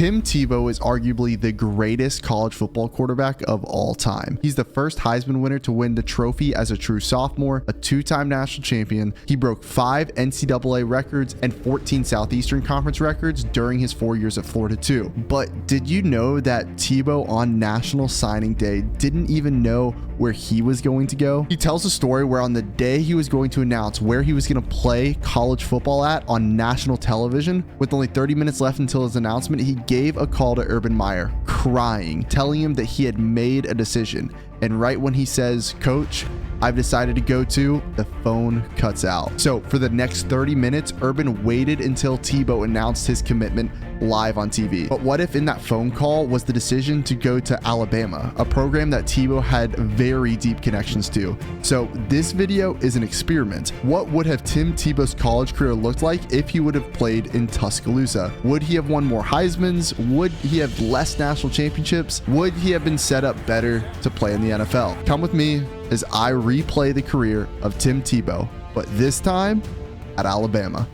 Tim Tebow is arguably the greatest college football quarterback of all time. He's the first Heisman winner to win the trophy as a true sophomore, a two-time national champion. He broke 5 NCAA records and 14 Southeastern Conference records during his 4 years at Florida too. But did you know that Tebow on National Signing Day didn't even know where he was going to go? He tells a story where on the day he was going to announce where he was going to play college football at on national television, with only 30 minutes left until his announcement, he gave a call to Urban Myer, crying, telling him that he had made a decision. And right when he says, "Coach, I've decided to go to," the phone cuts out. So for the next 30 minutes, Urban waited until Tebow announced his commitment live on TV. But what if in that phone call was the decision to go to Alabama, a program that Tebow had very deep connections to? So this video is an experiment. What would have Tim Tebow's college career looked like if he would have played in Tuscaloosa? Would he have won more Heismans? Would he have less national championships? Would he have been set up better to play in the NFL? Come with me as I replay the career of Tim Tebow, but this time at Alabama.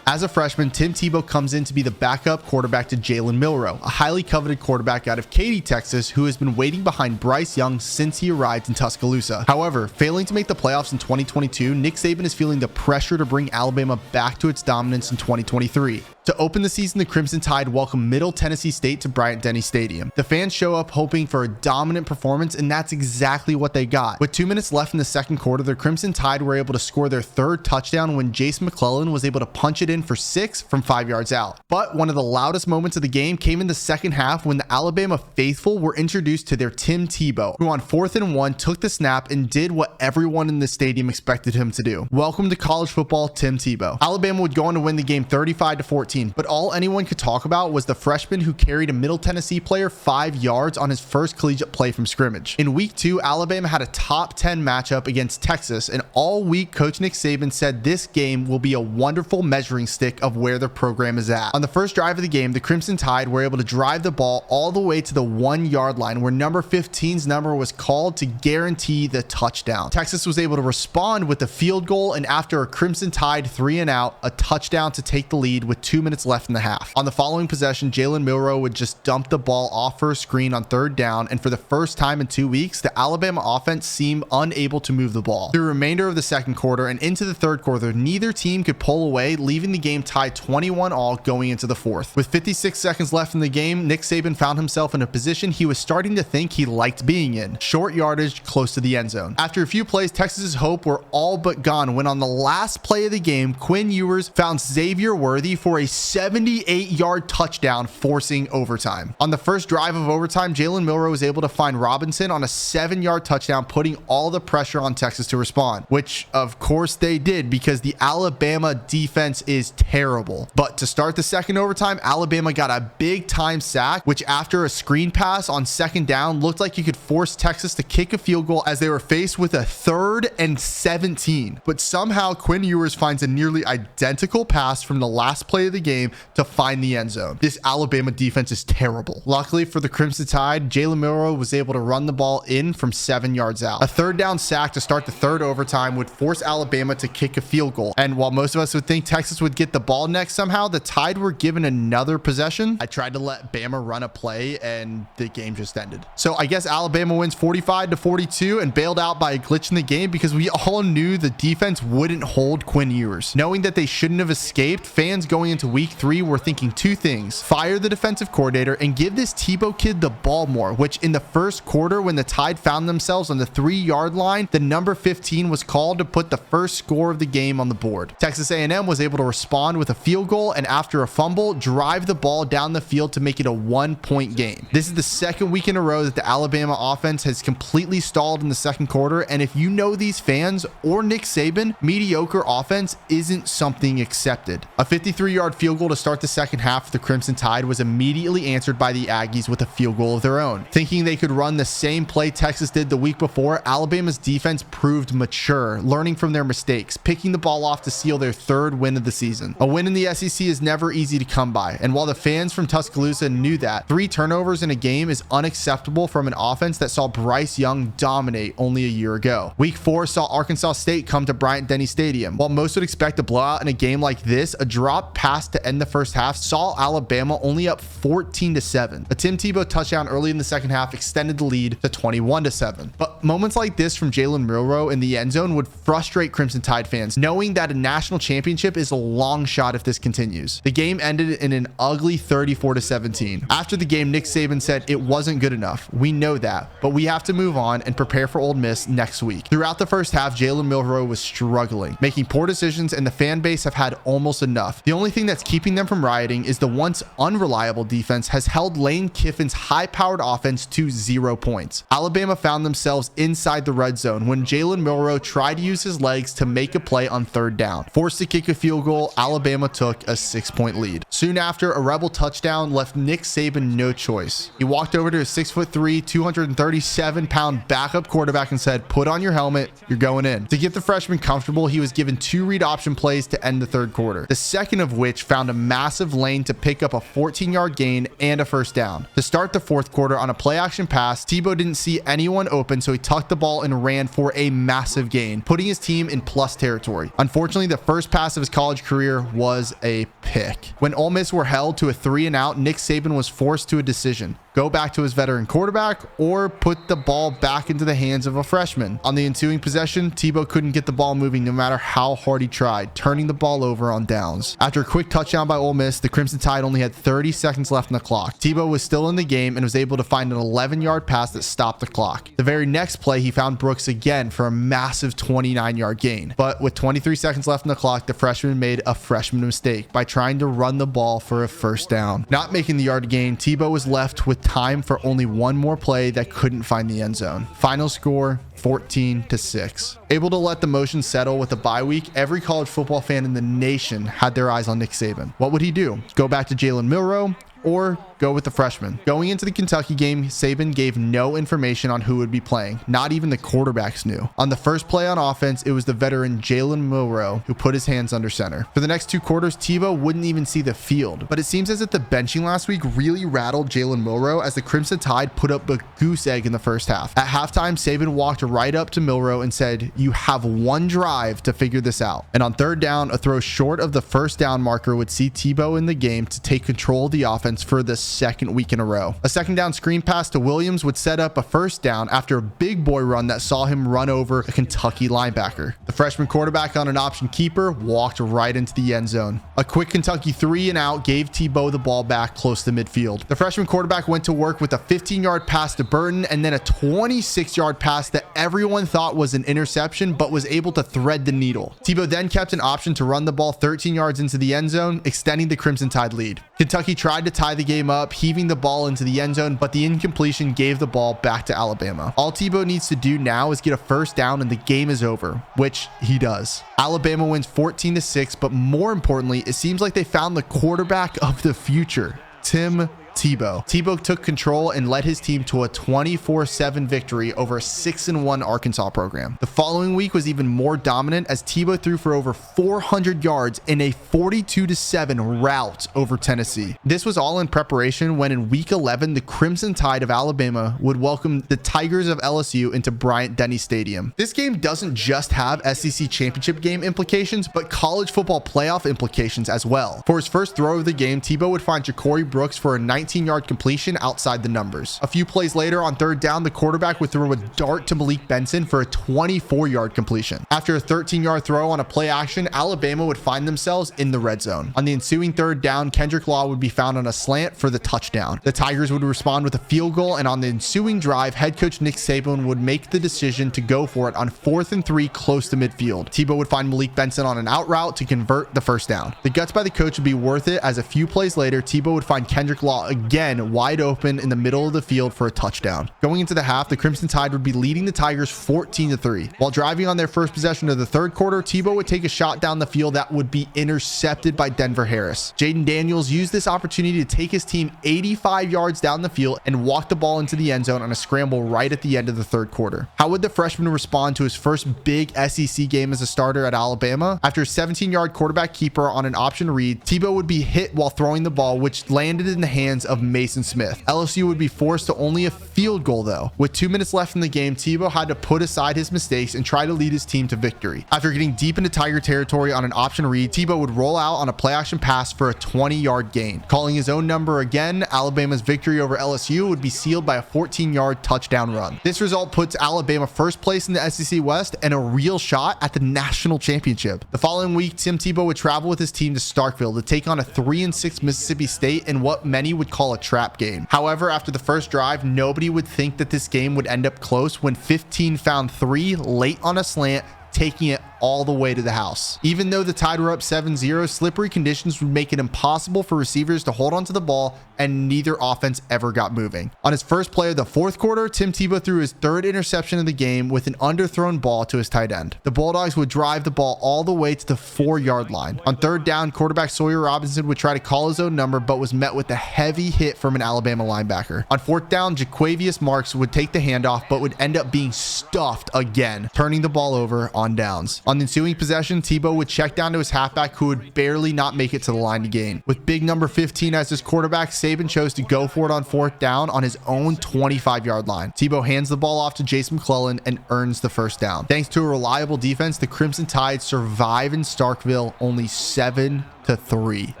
As a freshman, Tim Tebow comes in to be the backup quarterback to Jalen Milroe, a highly coveted quarterback out of Katy, Texas, who has been waiting behind Bryce Young since he arrived in Tuscaloosa. However, failing to make the playoffs in 2022, Nick Saban is feeling the pressure to bring Alabama back to its dominance in 2023. To open the season, the Crimson Tide welcome Middle Tennessee State to Bryant-Denny Stadium. The fans show up hoping for a dominant performance, and that's exactly what they got. With 2 minutes left in the second quarter, the Crimson Tide were able to score their third touchdown when Jason McClellan was able to punch it in for 6 from 5 yards out. But one of the loudest moments of the game came in the second half when the Alabama faithful were introduced to their Tim Tebow, who on 4th and 1 took the snap and did what everyone in the stadium expected him to do. Welcome to college football, Tim Tebow. Alabama would go on to win the game 35-14. But all anyone could talk about was the freshman who carried a Middle Tennessee player 5 yards on his first collegiate play from scrimmage. In week 2, Alabama had a top 10 matchup against Texas, and all week, Coach Nick Saban said this game will be a wonderful measuring stick of where the program is at. On the first drive of the game, the Crimson Tide were able to drive the ball all the way to the 1 yard line, where number 15's number was called to guarantee the touchdown. Texas was able to respond with the field goal, and after a Crimson Tide 3 and out, a touchdown to take the lead with 2 minutes left in the half. On the following possession, Jalen Milroe would just dump the ball off for a screen on 3rd down, and for the first time in 2 weeks, the Alabama offense seemed unable to move the ball. Through the remainder of the second quarter and into the third quarter, neither team could pull away, leaving the game tied 21-all going into the fourth. With 56 seconds left in the game, Nick Saban found himself in a position he was starting to think he liked being in: short yardage close to the end zone. After a few plays, Texas's hope were all but gone when on the last play of the game, Quinn Ewers found Xavier Worthy for a 78-yard touchdown, forcing overtime. On the first drive of overtime, Jalen Milroe was able to find Robinson on a 7-yard touchdown, putting all the pressure on Texas to respond, which of course they did because the Alabama defense is terrible. But to start the second overtime, Alabama got a big time sack, which after a screen pass on 2nd down looked like you could force Texas to kick a field goal as they were faced with a 3rd and 17. But somehow Quinn Ewers finds a nearly identical pass from the last play of the game to find the end zone. This Alabama defense is terrible. Luckily for the Crimson Tide, Jalen Milroe was able to run the ball in from 7 yards out. A 3rd down sack to start the third overtime would force Alabama to kick a field goal. And while most of us would think Texas would get the ball next, somehow the Tide were given another possession. I tried to let Bama run a play and the game just ended. So I guess Alabama wins 45-42 and bailed out by a glitch in the game because we all knew the defense wouldn't hold Quinn Ewers. Knowing that they shouldn't have escaped, fans going into week 3 were thinking 2 things: fire the defensive coordinator and give this Tebow kid the ball more, which in the first quarter when the Tide found themselves on the 3-yard line, the number 15 was called to put the first score of the game on the board. Texas A&M was able to respond with a field goal and after a fumble, drive the ball down the field to make it a 1-point game. This is the second week in a row that the Alabama offense has completely stalled in the second quarter, and if you know these fans or Nick Saban, mediocre offense isn't something accepted. A 53-yard field goal to start the second half for the Crimson Tide was immediately answered by the Aggies with a field goal of their own. Thinking they could run the same play Texas did the week before, Alabama's defense proved mature, learning from their mistakes, picking the ball off to seal their third win of the season. A win in the SEC is never easy to come by, and while the fans from Tuscaloosa knew that, 3 turnovers in a game is unacceptable from an offense that saw Bryce Young dominate only a year ago. Week 4 saw Arkansas State come to Bryant-Denny Stadium. While most would expect a blowout in a game like this, a drop pass to end the first half saw Alabama only up 14-7. A Tim Tebow touchdown early in the second half extended the lead to 21-7. But moments like this from Jalen Milroe in the end zone would frustrate Crimson Tide fans, knowing that a national championship is a long shot if this continues. The game ended in an ugly 34-17. After the game, Nick Saban said, "It wasn't good enough. We know that, but we have to move on and prepare for Ole Miss next week." Throughout the first half, Jalen Milroe was struggling, making poor decisions, and the fan base have had almost enough. The only thing that's keeping them from rioting is the once unreliable defense has held Lane Kiffin's high-powered offense to 0 points. Alabama found themselves inside the red zone when Jalen Milroe tried to use his legs to make a play on third down. Forced to kick a field goal, Alabama took a 6-point lead. Soon after, a Rebel touchdown left Nick Saban no choice. He walked over to his 6'3", 237-pound backup quarterback and said, "Put on your helmet, you're going in." To get the freshman comfortable, he was given 2 read option plays to end the third quarter, the second of which found a massive lane to pick up a 14-yard gain and a first down. To start the fourth quarter on a play action pass, Tebow didn't see anyone open, so he tucked the ball and ran for a massive gain, putting his team in plus territory. Unfortunately, the first pass of his college career was a pick. When Ole Miss were held to a 3-and-out, Nick Saban was forced to a decision: go back to his veteran quarterback or put the ball back into the hands of a freshman. On the ensuing possession, Tebow couldn't get the ball moving no matter how hard he tried, turning the ball over on downs. After a quick touchdown by Ole Miss, the Crimson Tide only had 30 seconds left on the clock. Tebow was still in the game and was able to find an 11-yard pass that stopped the clock. The very next play, he found Brooks again for a massive 29-yard gain. But with 23 seconds left on the clock, the freshman made a freshman mistake by trying to run the ball for a first down. Not making the yard gain, Tebow was left with time for only one more play that couldn't find the end zone. Final score, 14-6. Able to let the motion settle with the bye week, every college football fan in the nation had their eyes on Nick Saban. What would he do? Go back to Jalen Milroe or go with the freshman? Going into the Kentucky game, Saban gave no information on who would be playing. Not even the quarterbacks knew. On the first play on offense, it was the veteran Jalen Milroe who put his hands under center. For the next 2 quarters, Tebow wouldn't even see the field. But it seems as if the benching last week really rattled Jalen Milroe as the Crimson Tide put up a goose egg in the first half. At halftime, Saban walked right up to Milroe and said, "You have one drive to figure this out." And on third down, a throw short of the first down marker would see Tebow in the game to take control of the offense for the second week in a row. A second down screen pass to Williams would set up a first down after a big boy run that saw him run over a Kentucky linebacker. The freshman quarterback on an option keeper walked right into the end zone. A quick Kentucky 3-and-out gave Tebow the ball back close to midfield. The freshman quarterback went to work with a 15-yard pass to Burton and then a 26-yard pass that everyone thought was an interception but was able to thread the needle. Tebow then kept an option to run the ball 13 yards into the end zone, extending the Crimson Tide lead. Kentucky tried to tie the game up, heaving the ball into the end zone, but the incompletion gave the ball back to Alabama. All Tebow needs to do now is get a first down and the game is over, which he does. Alabama wins 14-6, but more importantly, it seems like they found the quarterback of the future, Tim Tebow. Tebow took control and led his team to a 24-7 victory over a 6-1 Arkansas program. The following week was even more dominant as Tebow threw for over 400 yards in a 42-7 rout over Tennessee. This was all in preparation when in week 11, the Crimson Tide of Alabama would welcome the Tigers of LSU into Bryant-Denny Stadium. This game doesn't just have SEC championship game implications, but college football playoff implications as well. For his first throw of the game, Tebow would find Ja'Cory Brooks for a 19-yard completion outside the numbers. A few plays later on third down, the quarterback would throw a dart to Malik Benson for a 24-yard completion. After a 13-yard throw on a play action, Alabama would find themselves in the red zone. On the ensuing third down, Kendrick Law would be found on a slant for the touchdown. The Tigers would respond with a field goal, and on the ensuing drive, head coach Nick Saban would make the decision to go for it on 4th and 3 close to midfield. Tebow would find Malik Benson on an out route to convert the first down. The guts by the coach would be worth it as a few plays later, Tebow would find Kendrick Law again wide open in the middle of the field for a touchdown. Going into the half, the Crimson Tide would be leading the Tigers 14-3. While driving on their first possession of the third quarter, Tebow would take a shot down the field that would be intercepted by Denver Harris. Jaden Daniels used this opportunity to take his team 85 yards down the field and walk the ball into the end zone on a scramble right at the end of the third quarter. How would the freshman respond to his first big SEC game as a starter at Alabama? After a 17-yard quarterback keeper on an option read, Tebow would be hit while throwing the ball, which landed in the hands of Mason Smith. LSU would be forced to only a field goal though. With 2 minutes left in the game, Tebow had to put aside his mistakes and try to lead his team to victory. After getting deep into Tiger territory on an option read, Tebow would roll out on a play action pass for a 20-yard gain. Calling his own number again, Alabama's victory over LSU would be sealed by a 14-yard touchdown run. This result puts Alabama first place in the SEC West and a real shot at the national championship. The following week, Tim Tebow would travel with his team to Starkville to take on a 3-6 Mississippi State in what many would call a trap game. However, after the first drive, nobody would think that this game would end up close when 15 found 3 late on a slant, taking it all the way to the house. Even though the Tide were up 7-0, slippery conditions would make it impossible for receivers to hold onto the ball, and neither offense ever got moving. On his first play of the fourth quarter, Tim Tebow threw his third interception of the game with an underthrown ball to his tight end. The Bulldogs would drive the ball all the way to the 4-yard line. On third down, quarterback Sawyer Robinson would try to call his own number, but was met with a heavy hit from an Alabama linebacker. On fourth down, Jaquavius Marks would take the handoff, but would end up being stuffed again, turning the ball over on downs. On the ensuing possession, Tebow would check down to his halfback, who would barely not make it to the line to gain. With big number 15 as his quarterback, Saban chose to go for it on fourth down on his own 25-yard line. Tebow hands the ball off to Jason McClellan and earns the first down. Thanks to a reliable defense, the Crimson Tide survive in Starkville only 7-3.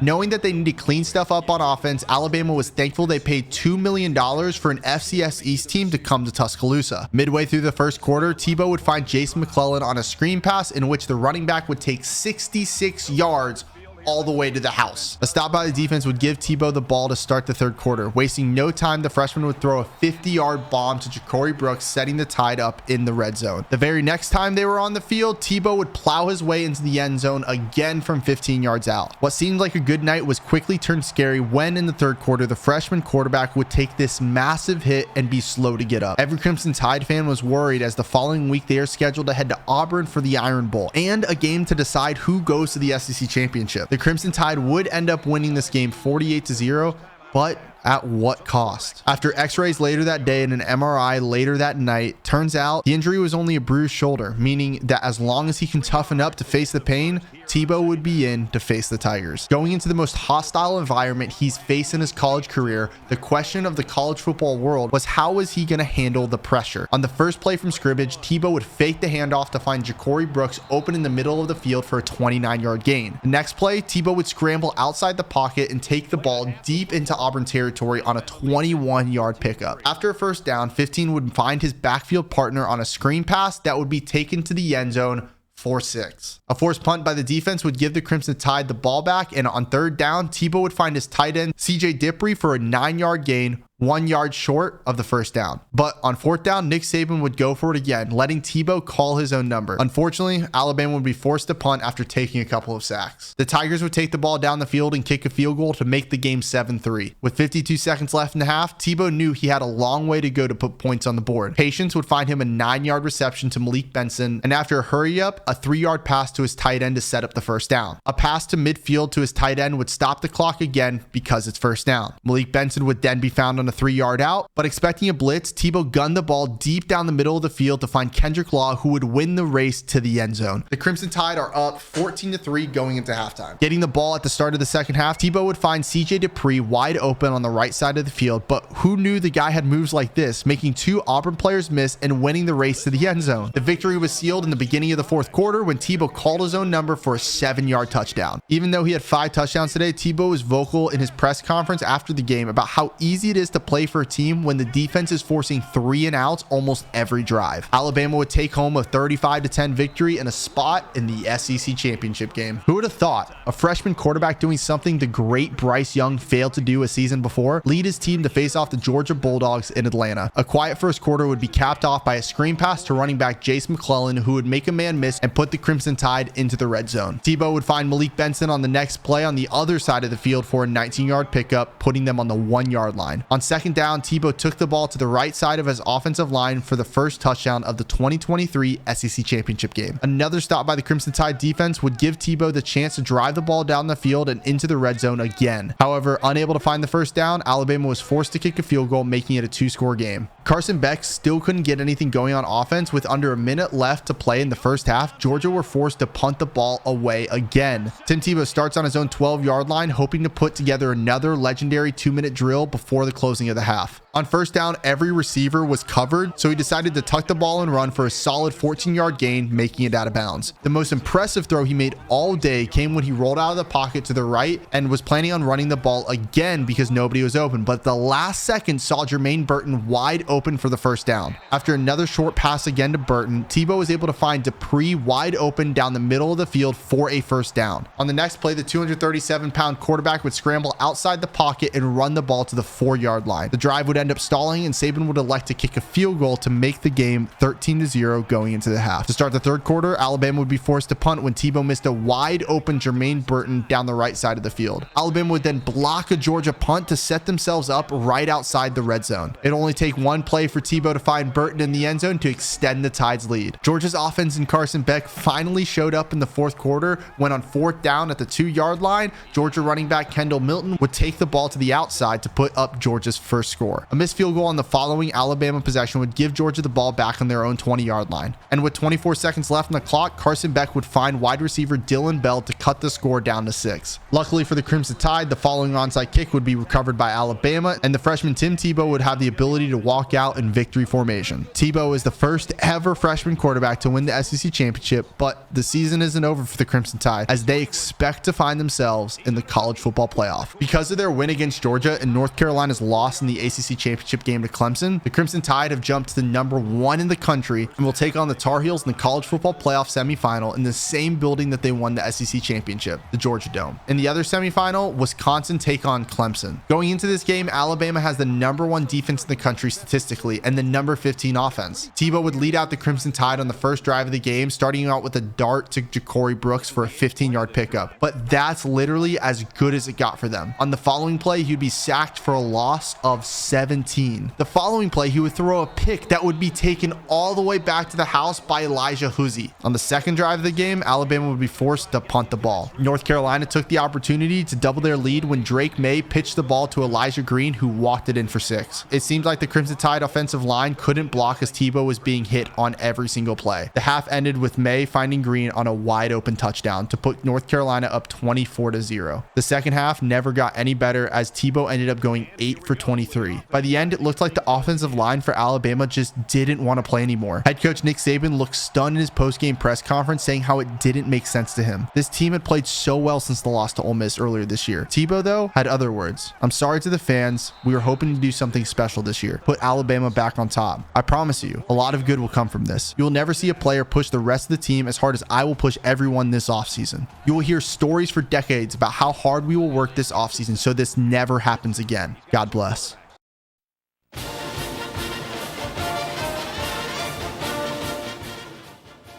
Knowing that they need to clean stuff up on offense, Alabama was thankful they paid $2 million for an FCS East team to come to Tuscaloosa. Midway through the first quarter, Tebow would find Jason McClellan on a screen pass in which the running back would take 66 yards all the way to the house. A stop by the defense would give Tebow the ball to start the third quarter. Wasting no time, the freshman would throw a 50-yard bomb to Ja'Cory Brooks, setting the Tide up in the red zone. The very next time they were on the field, Tebow would plow his way into the end zone again from 15 yards out. What seemed like a good night was quickly turned scary when in the third quarter, the freshman quarterback would take this massive hit and be slow to get up. Every Crimson Tide fan was worried, as the following week they are scheduled to head to Auburn for the Iron Bowl and a game to decide who goes to the SEC championship. The Crimson Tide would end up winning this game 48-0, but at what cost? After x-rays later that day and an MRI later that night, turns out the injury was only a bruised shoulder, meaning that as long as he can toughen up to face the pain, Tebow would be in to face the Tigers. Going into the most hostile environment he's faced in his college career, the question of the college football world was, how was he going to handle the pressure? On the first play from scrimmage, Tebow would fake the handoff to find Ja'Cory Brooks open in the middle of the field for a 29-yard gain. The next play, Tebow would scramble outside the pocket and take the ball deep into Auburn territory on a 21-yard pickup. After a first down, 15 would find his backfield partner on a screen pass that would be taken to the end zone for 6. A forced punt by the defense would give the Crimson Tide the ball back, and on third down, Tebow would find his tight end CJ Dippre for a 9-yard gain, 1 yard short of the first down. But on fourth down, Nick Saban would go for it again, letting Tebow call his own number. Unfortunately, Alabama would be forced to punt after taking a couple of sacks. The Tigers would take the ball down the field and kick a field goal to make the game 7-3. With 52 seconds left in the half, Tebow knew he had a long way to go to put points on the board. Patience would find him a 9-yard reception to Malik Benson, and after a hurry up, a 3-yard pass to his tight end to set up the first down. A pass to midfield to his tight end would stop the clock again because it's first down. Malik Benson would then be found on a 3-yard out, but expecting a blitz, Tebow gunned the ball deep down the middle of the field to find Kendrick Law, who would win the race to the end zone. The Crimson Tide are up 14-3 going into halftime. Getting the ball at the start of the second half, Tebow would find CJ Dippre wide open on the right side of the field, but who knew the guy had moves like this, making 2 Auburn players miss and winning the race to the end zone. The victory was sealed in the beginning of the fourth quarter when Tebow called his own number for a 7-yard touchdown. Even though he had 5 touchdowns today, Tebow was vocal in his press conference after the game about how easy it is to to play for a team when the defense is forcing 3 and outs almost every drive. Alabama would take home a 35-10 victory and a spot in the SEC championship game. Who would have thought a freshman quarterback doing something the great Bryce Young failed to do a season before, lead his team to face off the Georgia Bulldogs in Atlanta. A quiet first quarter would be capped off by a screen pass to running back Jace McClellan, who would make a man miss and put the Crimson Tide into the red zone. Tebow would find Malik Benson on the next play on the other side of the field for a 19-yard pickup, putting them on the 1-yard line. On second down, Tebow took the ball to the right side of his offensive line for the first touchdown of the 2023 SEC championship game. Another stop by the Crimson Tide defense would give Tebow the chance to drive the ball down the field and into the red zone again. However, unable to find the first down, Alabama was forced to kick a field goal, making it a 2-score game. Carson Beck still couldn't get anything going on offense. With under a minute left to play in the first half, Georgia were forced to punt the ball away again. Tim Tebow starts on his own 12-yard line, hoping to put together another legendary 2-minute drill before the closing of the half. On first down, every receiver was covered, so he decided to tuck the ball and run for a solid 14-yard gain, making it out of bounds. The most impressive throw he made all day came when he rolled out of the pocket to the right and was planning on running the ball again because nobody was open, but the last second saw Jermaine Burton wide open for the first down. After another short pass again to Burton, Tebow was able to find Dupree wide open down the middle of the field for a first down. On the next play, the 237-pound quarterback would scramble outside the pocket and run the ball to the 4-yard line. The drive would end up stalling, and Saban would elect to kick a field goal to make the game 13-0 going into the half. To start the third quarter, Alabama would be forced to punt when Tebow missed a wide open Jermaine Burton down the right side of the field. Alabama would then block a Georgia punt to set themselves up right outside the red zone. It'd only take one play for Tebow to find Burton in the end zone to extend the Tide's lead. Georgia's offense and Carson Beck finally showed up in the fourth quarter when on fourth down at the 2-yard line, Georgia running back Kendall Milton would take the ball to the outside to put up Georgia's first score. A missed field goal on the following Alabama possession would give Georgia the ball back on their own 20-yard line. And with 24 seconds left on the clock, Carson Beck would find wide receiver Dylan Bell to cut the score down to 6. Luckily for the Crimson Tide, the following onside kick would be recovered by Alabama, and the freshman Tim Tebow would have the ability to walk out in victory formation. Tebow is the first ever freshman quarterback to win the SEC championship, but the season isn't over for the Crimson Tide, as they expect to find themselves in the college football playoff. Because of their win against Georgia and North Carolina's loss in the ACC championship game to Clemson, the Crimson Tide have jumped to the number 1 in the country and will take on the Tar Heels in the college football playoff semifinal in the same building that they won the SEC championship, the Georgia Dome. In the other semifinal, Wisconsin take on Clemson. Going into this game, Alabama has the number 1 defense in the country statistically and the number 15 offense. Tebow would lead out the Crimson Tide on the first drive of the game, starting out with a dart to Ja'Cory Brooks for a 15-yard pickup. But that's literally as good as it got for them. On the following play, he'd be sacked for a loss of 17. The following play, he would throw a pick that would be taken all the way back to the house by Elijah Huzzie. On the second drive of the game, Alabama would be forced to punt the ball. North Carolina took the opportunity to double their lead when Drake May pitched the ball to Elijah Green, who walked it in for 6. It seemed like the Crimson Tide offensive line couldn't block as Tebow was being hit on every single play. The half ended with May finding Green on a wide open touchdown to put North Carolina up 24-0. The second half never got any better as Tebow ended up going 8 for 23. By the end, it looked like the offensive line for Alabama just didn't want to play anymore. Head coach Nick Saban looked stunned in his post-game press conference, saying how it didn't make sense to him. This team had played so well since the loss to Ole Miss earlier this year. Tebow, though, had other words. "I'm sorry to the fans. We were hoping to do something special this year. Put Alabama back on top. I promise you, a lot of good will come from this. You will never see a player push the rest of the team as hard as I will push everyone this offseason. You will hear stories for decades about how hard we will work this offseason so this never happens again. God bless."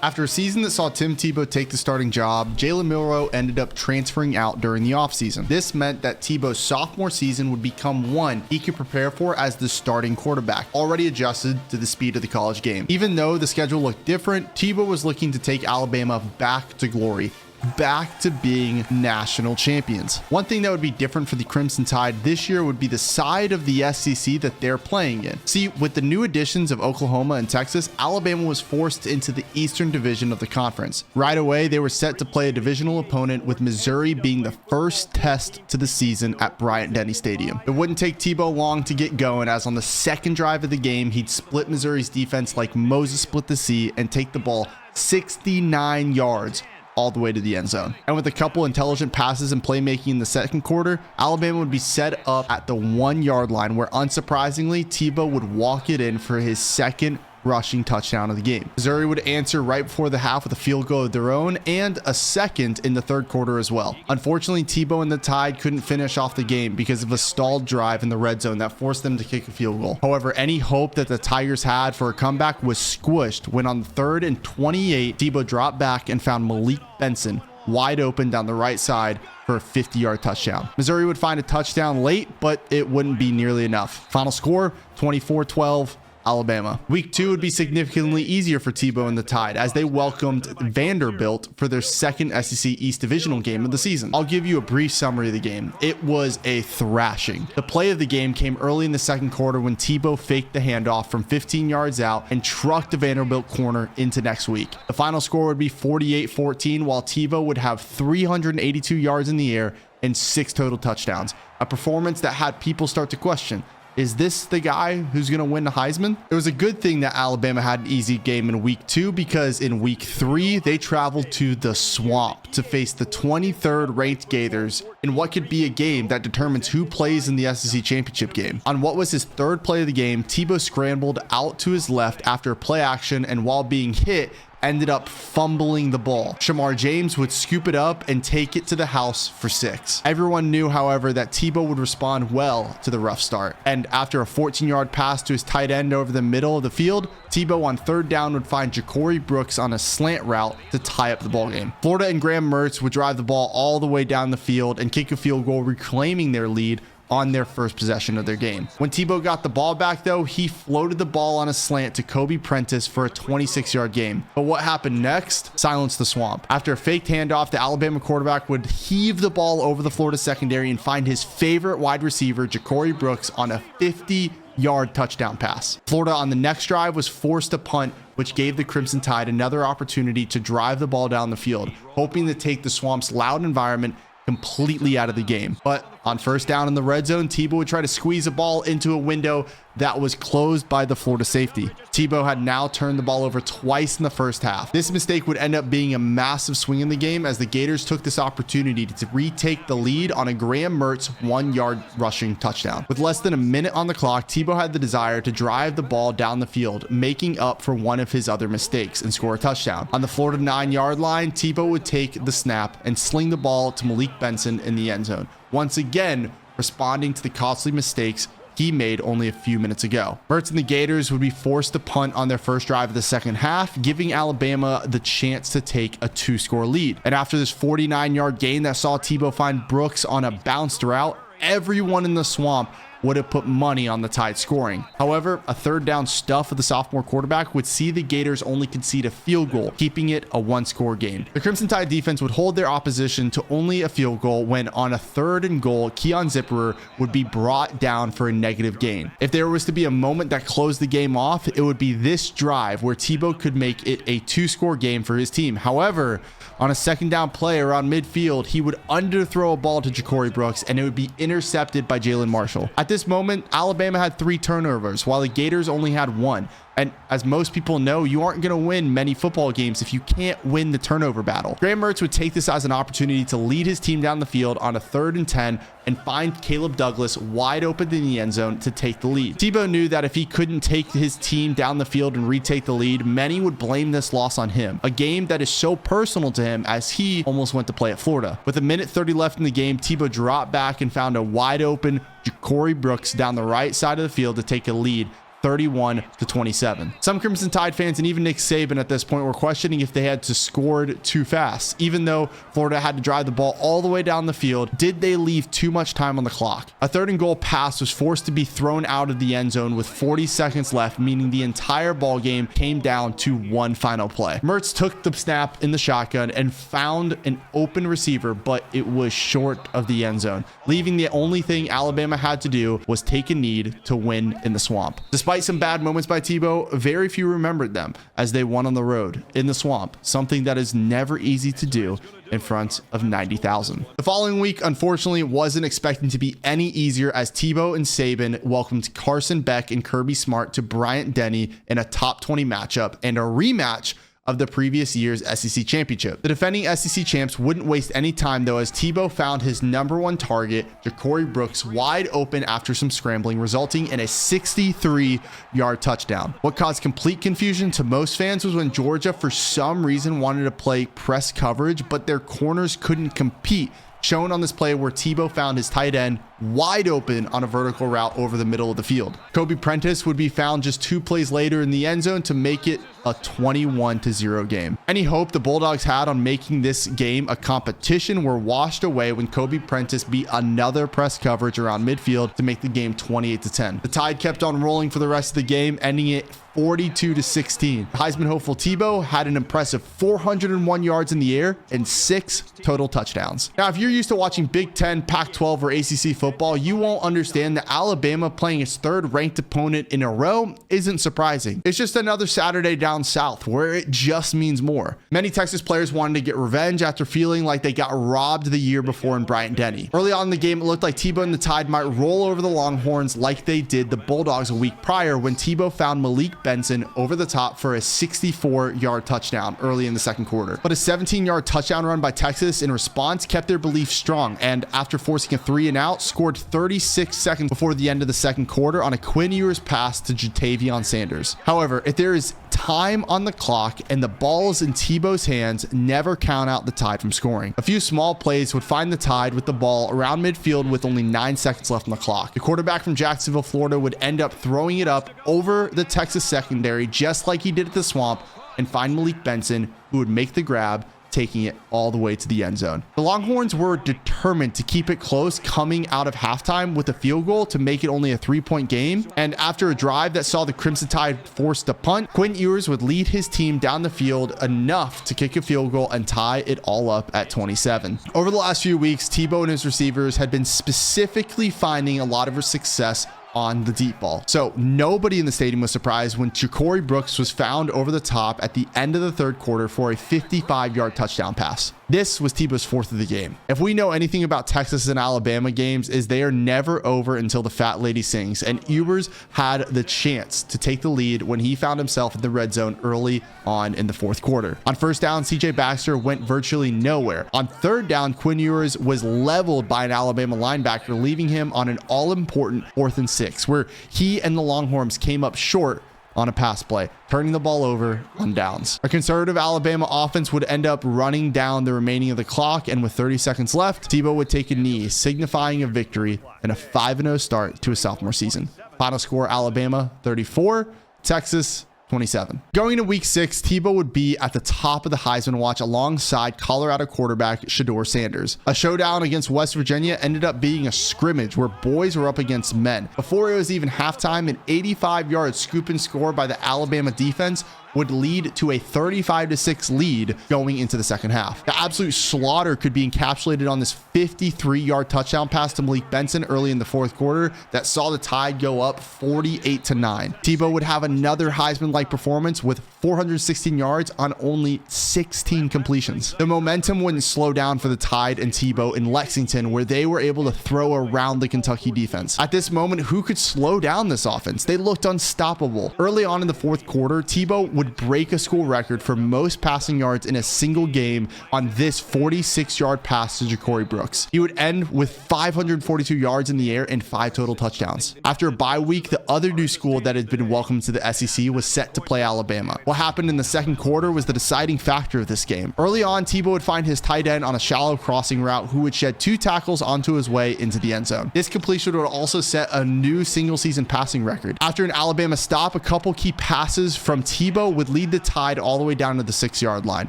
After a season that saw Tim Tebow take the starting job, Jalen Milroe ended up transferring out during the offseason. This meant that Tebow's sophomore season would become one he could prepare for as the starting quarterback, already adjusted to the speed of the college game. Even though the schedule looked different, Tebow was looking to take Alabama back to glory, back to being national champions. One thing that would be different for the Crimson Tide this year would be the side of the SEC that they're playing in. See, with the new additions of Oklahoma and Texas, Alabama was forced into the Eastern Division of the conference. Right away, they were set to play a divisional opponent, with Missouri being the first test to the season at Bryant-Denny Stadium. It wouldn't take Tebow long to get going, as on the second drive of the game, he'd split Missouri's defense like Moses split the sea and take the ball 69 yards all the way to the end zone. And with a couple intelligent passes and playmaking in the second quarter, Alabama would be set up at the 1 yard line where unsurprisingly, Tebow would walk it in for his second rushing touchdown of the game. Missouri would answer right before the half with a field goal of their own and a second in the third quarter as well. Unfortunately, Tebow and the Tide couldn't finish off the game because of a stalled drive in the red zone that forced them to kick a field goal. However, any hope that the Tigers had for a comeback was squished when on 3rd and 28, Tebow dropped back and found Malik Benson wide open down the right side for a 50-yard touchdown. Missouri would find a touchdown late, but it wouldn't be nearly enough. Final score, 24-12. Alabama. Week 2 would be significantly easier for Tebow and the Tide as they welcomed Vanderbilt for their second SEC East Divisional game of the season. I'll give you a brief summary of the game. It was a thrashing. The play of the game came early in the second quarter when Tebow faked the handoff from 15 yards out and trucked the Vanderbilt corner into next week. The final score would be 48-14, while Tebow would have 382 yards in the air and 6 total touchdowns. A performance that had people start to question, is this the guy who's going to win the Heisman? It was a good thing that Alabama had an easy game in week 2 because in week 3, they traveled to the Swamp to face the 23rd ranked Gators in what could be a game that determines who plays in the SEC championship game. On what was his 3rd play of the game, Tebow scrambled out to his left after a play action and while being hit, ended up fumbling the ball. Shamar James would scoop it up and take it to the house for 6. Everyone knew, however, that Tebow would respond well to the rough start. And after a 14-yard pass to his tight end over the middle of the field, Tebow on 3rd down would find Ja'Cory Brooks on a slant route to tie up the ball game. Florida and Graham Mertz would drive the ball all the way down the field and kick a field goal, reclaiming their lead on their first possession of their game. When Tebow got the ball back though, he floated the ball on a slant to Kobe Prentice for a 26-yard gain. But what happened next silenced the Swamp. After a faked handoff, the Alabama quarterback would heave the ball over the Florida secondary and find his favorite wide receiver, Ja'Cory Brooks, on a 50-yard touchdown pass. Florida on the next drive was forced to punt, which gave the Crimson Tide another opportunity to drive the ball down the field, hoping to take the Swamp's loud environment completely out of the game. But on 1st down in the red zone, Tebow would try to squeeze a ball into a window that was closed by the Florida safety. Tebow had now turned the ball over twice in the first half. This mistake would end up being a massive swing in the game as the Gators took this opportunity to retake the lead on a Graham Mertz 1-yard rushing touchdown. With less than a minute on the clock, Tebow had the desire to drive the ball down the field, making up for one of his other mistakes and score a touchdown. On the Florida 9-yard line, Tebow would take the snap and sling the ball to Malik Benson in the end zone, once again responding to the costly mistakes he made only a few minutes ago. Mertz and the Gators would be forced to punt on their first drive of the second half, giving Alabama the chance to take a 2-score lead. And after this 49-yard gain that saw Tebow find Brooks on a bounced route, everyone in the Swamp would have put money on the Tide scoring. However, a 3rd down stuff of the sophomore quarterback would see the Gators only concede a field goal, keeping it a 1-score game. The Crimson Tide defense would hold their opposition to only a field goal when on a 3rd and goal, Keon Zipperer would be brought down for a negative gain. If there was to be a moment that closed the game off, it would be this drive where Tebow could make it a 2-score game for his team. However, on a 2nd down play around midfield, he would underthrow a ball to Ja'Cory Brooks and it would be intercepted by Jalen Marshall. At this moment, Alabama had 3 turnovers, while the Gators only had 1. And as most people know, you aren't going to win many football games if you can't win the turnover battle. Graham Mertz would take this as an opportunity to lead his team down the field on a 3rd and 10 and find Caleb Douglas wide open in the end zone to take the lead. Tebow knew that if he couldn't take his team down the field and retake the lead, many would blame this loss on him, a game that is so personal to him as he almost went to play at Florida. With a minute 30 left in the game, Tebow dropped back and found a wide open Ja'Cory Brooks down the right side of the field to take a lead, 31-27. Some Crimson Tide fans and even Nick Saban at this point were questioning if they had scored too fast. Even though Florida had to drive the ball all the way down the field, did they leave too much time on the clock? A 3rd and goal pass was forced to be thrown out of the end zone with 40 seconds left, meaning the entire ball game came down to one final play. Mertz took the snap in the shotgun and found an open receiver, but it was short of the end zone, leaving the only thing Alabama had to do was take a knee to win in the Swamp. Despite some bad moments by Tebow, very few remembered them as they won on the road in the Swamp, something that is never easy to do in front of 90,000. The following week, unfortunately, wasn't expecting to be any easier as Tebow and Saban welcomed Carson Beck and Kirby Smart to Bryant Denny in a top 20 matchup and a rematch of the previous year's SEC championship. The defending SEC champs wouldn't waste any time though, as Tebow found his number one target, Ja'Cory Brooks, wide open after some scrambling, resulting in a 63-yard touchdown. What caused complete confusion to most fans was when Georgia for some reason wanted to play press coverage, but their corners couldn't compete, shown on this play where Tebow found his tight end wide open on a vertical route over the middle of the field. Kobe Prentice would be found just 2 plays later in the end zone to make it a 21-0 game. Any hope the Bulldogs had on making this game a competition were washed away when Kobe Prentice beat another press coverage around midfield to make the game 28-10. The Tide kept on rolling for the rest of the game, ending it 42-16. Heisman hopeful Tebow had an impressive 401 yards in the air and 6 total touchdowns. Now, if you're used to watching Big Ten, Pac-12, or ACC football, you won't understand that Alabama playing its third-ranked opponent in a row isn't surprising. It's just another Saturday down south where it just means more. Many Texas players wanted to get revenge after feeling like they got robbed the year before in Bryant-Denny. Early on in the game, it looked like Tebow and the Tide might roll over the Longhorns like they did the Bulldogs a week prior when Tebow found Malik Benson over the top for a 64-yard touchdown early in the second quarter. But a 17-yard touchdown run by Texas in response kept their belief strong, and after forcing a 3-and-out, scored 36 seconds before the end of the second quarter on a Quinn Ewers pass to Jatavion Sanders. However, if there is time on the clock and the ball is in Tebow's hands, never count out the Tide from scoring. A few small plays would find the Tide with the ball around midfield with only 9 seconds left on the clock. The quarterback from Jacksonville, Florida would end up throwing it up over the Texas secondary just like he did at the Swamp and find Malik Benson, who would make the grab, taking it all the way to the end zone. The Longhorns were determined to keep it close coming out of halftime with a field goal to make it only a 3-point game. And after a drive that saw the Crimson Tide forced a punt, Quinn Ewers would lead his team down the field enough to kick a field goal and tie it all up at 27. Over the last few weeks, Tebow and his receivers had been specifically finding a lot of success on the deep ball. So nobody in the stadium was surprised when Ja'Cory Brooks was found over the top at the end of the third quarter for a 55-yard touchdown pass. This was Tebow's 4th of the game. If we know anything about Texas and Alabama games, is they are never over until the fat lady sings, and Ewers had the chance to take the lead when he found himself in the red zone early on in the fourth quarter. On first down, CJ Baxter went virtually nowhere. On third down, Quinn Ewers was leveled by an Alabama linebacker, leaving him on an all-important 4th and 6, where he and the Longhorns came up short on a pass play, turning the ball over on downs. A conservative Alabama offense would end up running down the remaining of the clock, and with 30 seconds left, Tebow would take a knee, signifying a victory and a 5-0 start to his sophomore season. Final score: Alabama 34, Texas 27. Going into week 6, Tebow would be at the top of the Heisman watch alongside Colorado quarterback Shedeur Sanders. A showdown against West Virginia ended up being a scrimmage where boys were up against men. Before it was even halftime, an 85-yard scoop and score by the Alabama defense would lead to a 35-6 lead going into the second half. The absolute slaughter could be encapsulated on this 53-yard touchdown pass to Malik Benson early in the fourth quarter that saw the Tide go up 48-9. Tebow would have another Heisman-like performance with 416 yards on only 16 completions. The momentum wouldn't slow down for the Tide and Tebow in Lexington, where they were able to throw around the Kentucky defense. At this moment, who could slow down this offense? They looked unstoppable. Early on in the fourth quarter, Tebow would break a school record for most passing yards in a single game on this 46-yard pass to Ja'Cory Brooks. He would end with 542 yards in the air and 5 total touchdowns. After a bye week, the other new school that had been welcomed to the SEC was set to play Alabama. What happened in the second quarter was the deciding factor of this game. Early on, Tebow would find his tight end on a shallow crossing route, who would shed 2 tackles onto his way into the end zone. This completion would also set a new single-season passing record. After an Alabama stop, a couple key passes from Tebow would lead the Tide all the way down to the 6-yard line.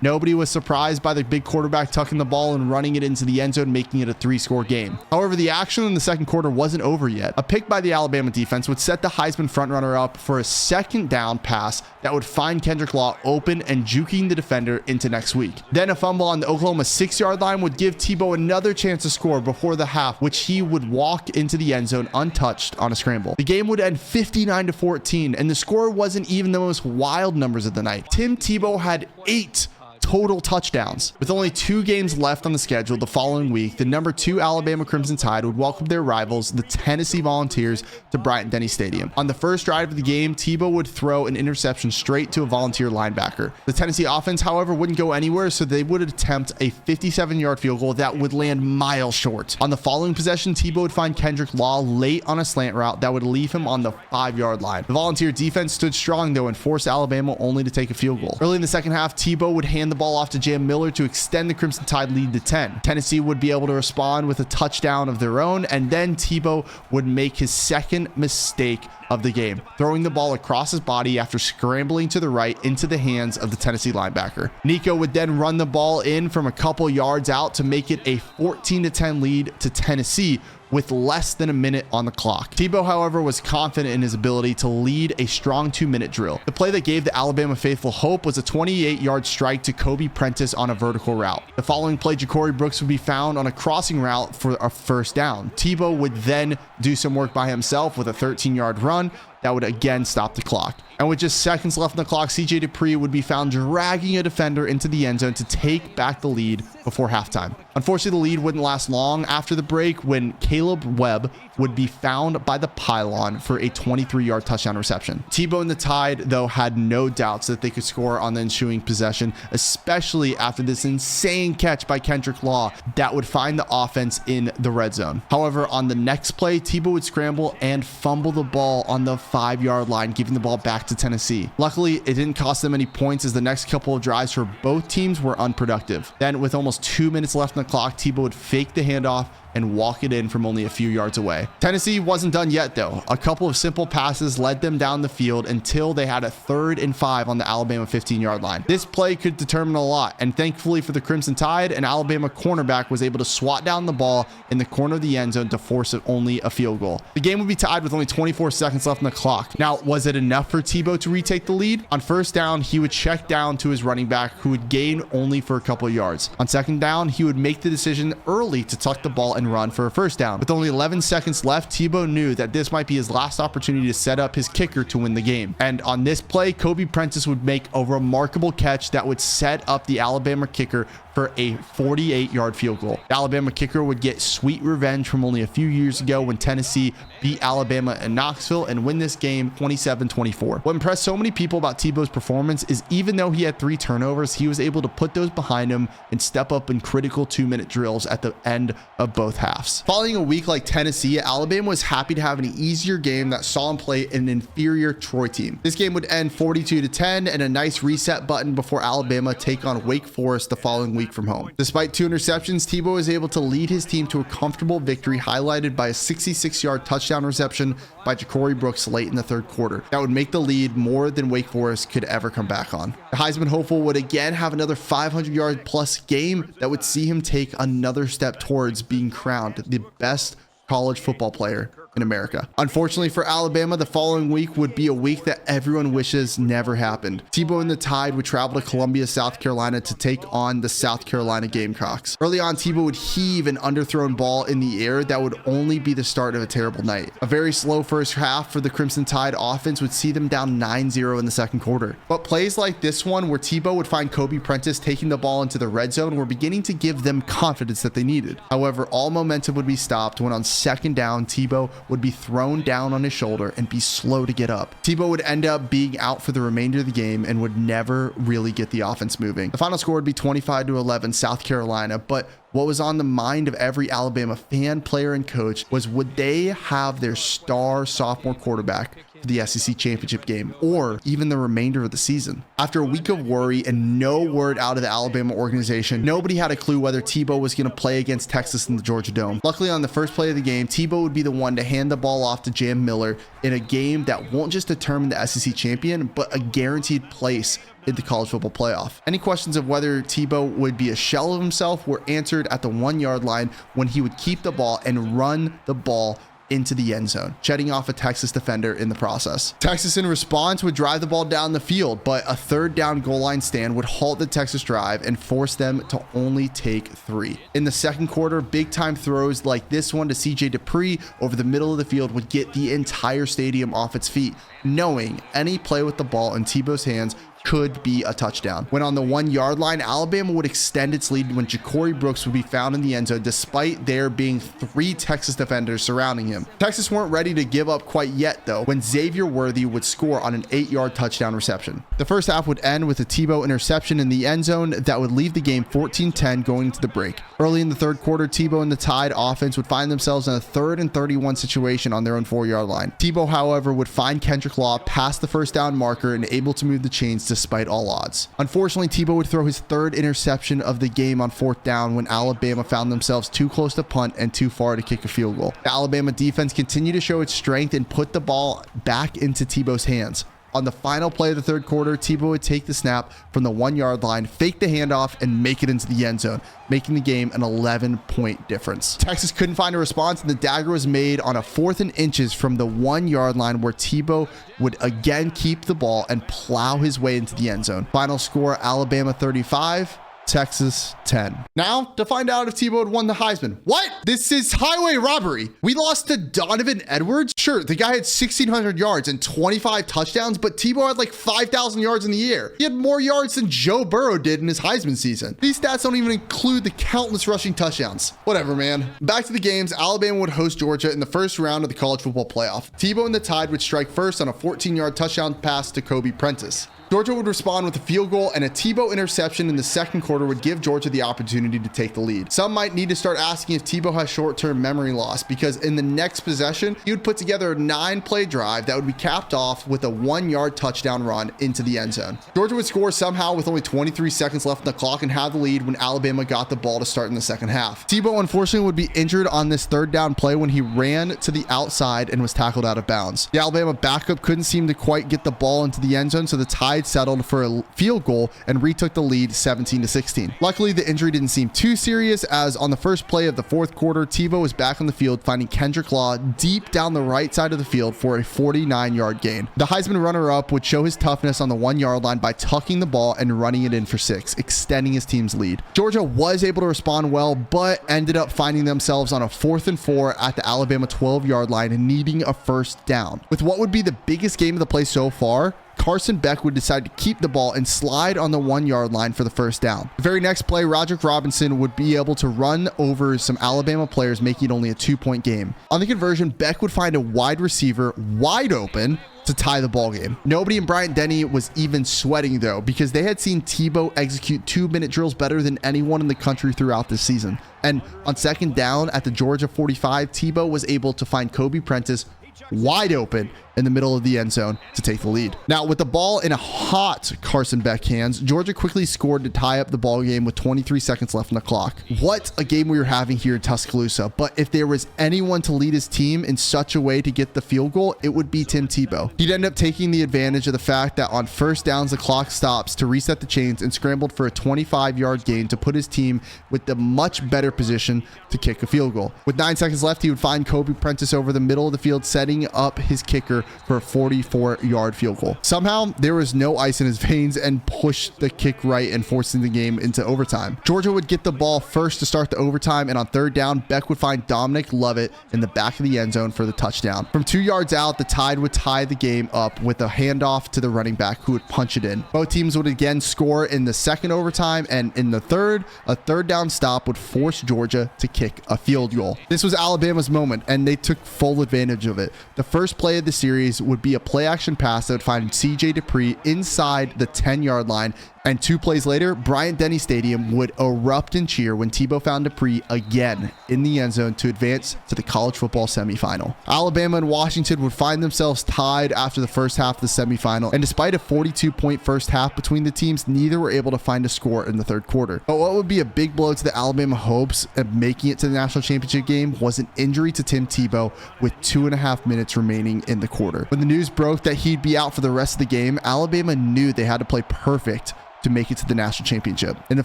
Nobody was surprised by the big quarterback tucking the ball and running it into the end zone, making it a 3-score game. However, the action in the second quarter wasn't over yet. A pick by the Alabama defense would set the Heisman frontrunner up for a second down pass that would find Kendrick Law open and juking the defender into next week. Then a fumble on the Oklahoma 6-yard line would give Tebow another chance to score before the half, which he would walk into the end zone untouched on a scramble. The game would end 59-14, and the score wasn't even the most wild numbers of the night. Tim Tebow had 8 total touchdowns. With only 2 games left on the schedule the following week, the number 2 Alabama Crimson Tide would welcome their rivals, the Tennessee Volunteers, to Bryant-Denny Stadium. On the first drive of the game, Tebow would throw an interception straight to a Volunteer linebacker. The Tennessee offense, however, wouldn't go anywhere, so they would attempt a 57-yard field goal that would land miles short. On the following possession, Tebow would find Kendrick Law late on a slant route that would leave him on the 5-yard line. The Volunteer defense stood strong, though, and forced Alabama only to take a field goal. Early in the second half, Tebow would hand the ball off to Jam Miller to extend the Crimson Tide lead to 10. Tennessee would be able to respond with a touchdown of their own, and then Tebow would make his second mistake of the game, throwing the ball across his body after scrambling to the right into the hands of the Tennessee linebacker. Nico would then run the ball in from a couple yards out to make it a 14-10 lead to Tennessee with less than a minute on the clock. Tebow, however, was confident in his ability to lead a strong 2-minute drill. The play that gave the Alabama faithful hope was a 28-yard strike to Kobe Prentice on a vertical route. The following play, Ja'Cory Brooks would be found on a crossing route for a first down. Tebow would then do some work by himself with a 13-yard run that would again stop the clock. And with just seconds left on the clock, CJ Dupree would be found dragging a defender into the end zone to take back the lead before halftime. Unfortunately, the lead wouldn't last long after the break when Caleb Webb would be found by the pylon for a 23-yard touchdown reception. Tebow and the Tide, though, had no doubts that they could score on the ensuing possession, especially after this insane catch by Kendrick Law that would find the offense in the red zone. However, on the next play, Tebow would scramble and fumble the ball on the 5-yard line, giving the ball back to Tennessee. Luckily, it didn't cost them any points as the next couple of drives for both teams were unproductive. Then, with almost 2 minutes left on the clock, Tebow would fake the handoff and walk it in from only a few yards away. Tennessee wasn't done yet, though. A couple of simple passes led them down the field until they had a 3rd and 5 on the Alabama 15-yard line. This play could determine a lot, and thankfully for the Crimson Tide, an Alabama cornerback was able to swat down the ball in the corner of the end zone to force only a field goal. The game would be tied with only 24 seconds left on the clock. Now, was it enough for Tebow to retake the lead? On first down, he would check down to his running back, who would gain only for a couple of yards. On second down, he would make the decision early to tuck the ball and run for a first down. With only 11 seconds left, Tebow knew that this might be his last opportunity to set up his kicker to win the game. And on this play, Kobe Prentice would make a remarkable catch that would set up the Alabama kicker for a 48-yard field goal. The Alabama kicker would get sweet revenge from only a few years ago when Tennessee beat Alabama in Knoxville and win this game 27-24. What impressed so many people about Tebow's performance is even though he had 3 turnovers, he was able to put those behind him and step up in critical 2-minute drills at the end of both halves. Following a week like Tennessee, Alabama was happy to have an easier game that saw him play an inferior Troy team. This game would end 42-10 and a nice reset button before Alabama take on Wake Forest the following week from home. Despite 2 interceptions, Tebow was able to lead his team to a comfortable victory, highlighted by a 66-yard touchdown reception by Ja'Cory Brooks late in the 3rd quarter. That would make the lead more than Wake Forest could ever come back on. The Heisman hopeful would again have another 500-yard plus game that would see him take another step towards being crowned the best college football player in America. Unfortunately for Alabama, the following week would be a week that everyone wishes never happened. Tebow and the Tide would travel to Columbia, South Carolina to take on the South Carolina Gamecocks. Early on, Tebow would heave an underthrown ball in the air that would only be the start of a terrible night. A very slow first half for the Crimson Tide offense would see them down 9-0 in the 2nd quarter. But plays like this one, where Tebow would find Kobe Prentice taking the ball into the red zone, were beginning to give them confidence that they needed. However, all momentum would be stopped when on 2nd down, Tebow would be thrown down on his shoulder and be slow to get up. Tebow would end up being out for the remainder of the game and would never really get the offense moving. The final score would be 25-11 South Carolina, but what was on the mind of every Alabama fan, player, and coach was, would they have their star sophomore quarterback for the SEC championship game or even the remainder of the season? After a week of worry and no word out of the Alabama organization, nobody had a clue whether Tebow was going to play against Texas in the Georgia Dome. Luckily, on the first play of the game, Tebow would be the one to hand the ball off to Jam Miller in a game that won't just determine the SEC champion, but a guaranteed place in the college football playoff. Any questions of whether Tebow would be a shell of himself were answered at the 1-yard line when he would keep the ball and run the ball into the end zone, shedding off a Texas defender in the process. Texas in response would drive the ball down the field, but a 3rd down goal line stand would halt the Texas drive and force them to only take 3. In the 2nd quarter, big time throws like this one to CJ Dupree over the middle of the field would get the entire stadium off its feet, knowing any play with the ball in Tebow's hands could be a touchdown. When on the 1 yard line, Alabama would extend its lead when Ja'Cory Brooks would be found in the end zone despite there being 3 Texas defenders surrounding him. Texas weren't ready to give up quite yet though when Xavier Worthy would score on an 8-yard touchdown reception. The first half would end with a Tebow interception in the end zone that would leave the game 14-10 going into the break. Early in the third quarter, Tebow and the Tide offense would find themselves in a 3rd and 31 situation on their own 4-yard line. Tebow, however, would find Kendrick Law past the first down marker and able to move the chains despite all odds. Unfortunately, Tebow would throw his 3rd interception of the game on 4th down when Alabama found themselves too close to punt and too far to kick a field goal. The Alabama defense continued to show its strength and put the ball back into Tebow's hands. On the final play of the third quarter, Tebow would take the snap from the 1 yard line, fake the handoff, and make it into the end zone, making the game an 11-point difference. Texas couldn't find a response, and the dagger was made on a 4th and inches from the 1 yard line where Tebow would again keep the ball and plow his way into the end zone. Final score, Alabama 35, Texas 10. Now to find out if Tebow had won the Heisman. What? This is highway robbery. We lost to Donovan Edwards. Sure, the guy had 1,600 yards and 25 touchdowns, but Tebow had like 5,000 yards in the air. He had more yards than Joe Burrow did in his Heisman season. These stats don't even include the countless rushing touchdowns. Whatever, man. Back to the games. Alabama would host Georgia in the first round of the college football playoff. Tebow and the Tide would strike first on a 14-yard touchdown pass to Kobe Prentice. Georgia would respond with a field goal, and a Tebow interception in the second quarter would give Georgia the opportunity to take the lead. Some might need to start asking if Tebow has short-term memory loss, because in the next possession, he would put together a 9-play drive that would be capped off with a 1-yard touchdown run into the end zone. Georgia would score somehow with only 23 seconds left on the clock and have the lead when Alabama got the ball to start in the second half. Tebow unfortunately would be injured on this 3rd down play when he ran to the outside and was tackled out of bounds. The Alabama backup couldn't seem to quite get the ball into the end zone, so the Tide settled for a field goal and retook the lead 17-16. Luckily, the injury didn't seem too serious, as on the first play of the fourth quarter, Tebow was back on the field, finding Kendrick Law deep down the right side of the field for a 49-yard gain. The Heisman runner-up would show his toughness on the 1 yard line by tucking the ball and running it in for 6, extending his team's lead. Georgia was able to respond well, but ended up finding themselves on a 4th and 4 at the Alabama 12-yard line and needing a first down. With what would be the biggest game of the play so far, Carson Beck would decide to keep the ball and slide on the 1 yard line for the first down. The very next play, Roderick Robinson would be able to run over some Alabama players, making it only a 2-point game. On the conversion, Beck would find a wide receiver wide open to tie the ball game. Nobody in Bryant-Denny was even sweating though, because they had seen Tebow execute 2-minute drills better than anyone in the country throughout this season. And on second down at the Georgia 45, Tebow was able to find Kobe Prentice wide open in the middle of the end zone to take the lead. Now, with the ball in a hot Carson Beck hands, Georgia quickly scored to tie up the ball game with 23 seconds left on the clock. What a game we were having here in Tuscaloosa. But if there was anyone to lead his team in such a way to get the field goal, it would be Tim Tebow. He'd end up taking the advantage of the fact that on first downs, the clock stops to reset the chains and scrambled for a 25-yard gain to put his team with the much better position to kick a field goal. With 9 seconds left, he would find Kobe Prentice over the middle of the field, setting up his kicker for a 44-yard field goal. Somehow, there was no ice in his veins and pushed the kick right and forcing the game into overtime. Georgia would get the ball first to start the overtime, and on third down, Beck would find Dominic Lovett in the back of the end zone for the touchdown. From 2 yards out, the Tide would tie the game up with a handoff to the running back who would punch it in. Both teams would again score in the second overtime, and in the third, a third down stop would force Georgia to kick a field goal. This was Alabama's moment, and they took full advantage of it. The first play of the series would be a play action pass that would find CJ Dupree inside the 10-yard line, and 2 plays later, Bryant-Denny Stadium would erupt in cheer when Tebow found Dupree again in the end zone to advance to the college football semifinal. Alabama and Washington would find themselves tied after the first half of the semifinal, and despite a 42-point first half between the teams, neither were able to find a score in the third quarter. But what would be a big blow to the Alabama hopes of making it to the national championship game was an injury to Tim Tebow with 2.5 minutes remaining in the quarter. When the news broke that he'd be out for the rest of the game, Alabama knew they had to play perfect to make it to the national championship. In the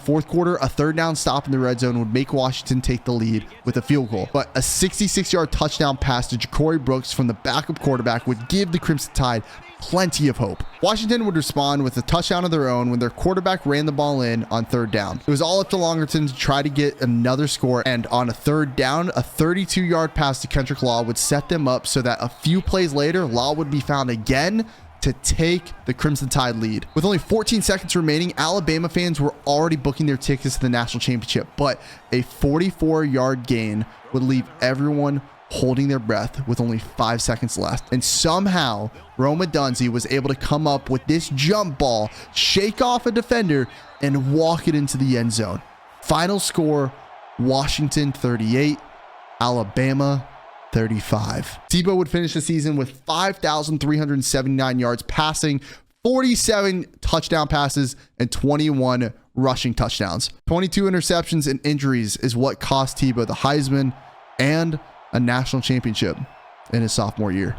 fourth quarter, a third down stop in the red zone would make Washington take the lead with a field goal. But a 66-yard touchdown pass to Ja'Cory Brooks from the backup quarterback would give the Crimson Tide plenty of hope. Washington would respond with a touchdown of their own when their quarterback ran the ball in on third down. It was all up to Longerton to try to get another score, and on a third down, a 32-yard pass to Kendrick Law would set them up so that a few plays later, Law would be found again, to take the Crimson Tide lead. With only 14 seconds remaining, Alabama fans were already booking their tickets to the national championship, but a 44-yard gain would leave everyone holding their breath with only 5 seconds left. And somehow, Rome Odunze was able to come up with this jump ball, shake off a defender, and walk it into the end zone. Final score, Washington 38, Alabama 35. Tebow would finish the season with 5,379 yards passing, 47 touchdown passes, and 21 rushing touchdowns. 22 interceptions and injuries is what cost Tebow the Heisman and a national championship in his sophomore year.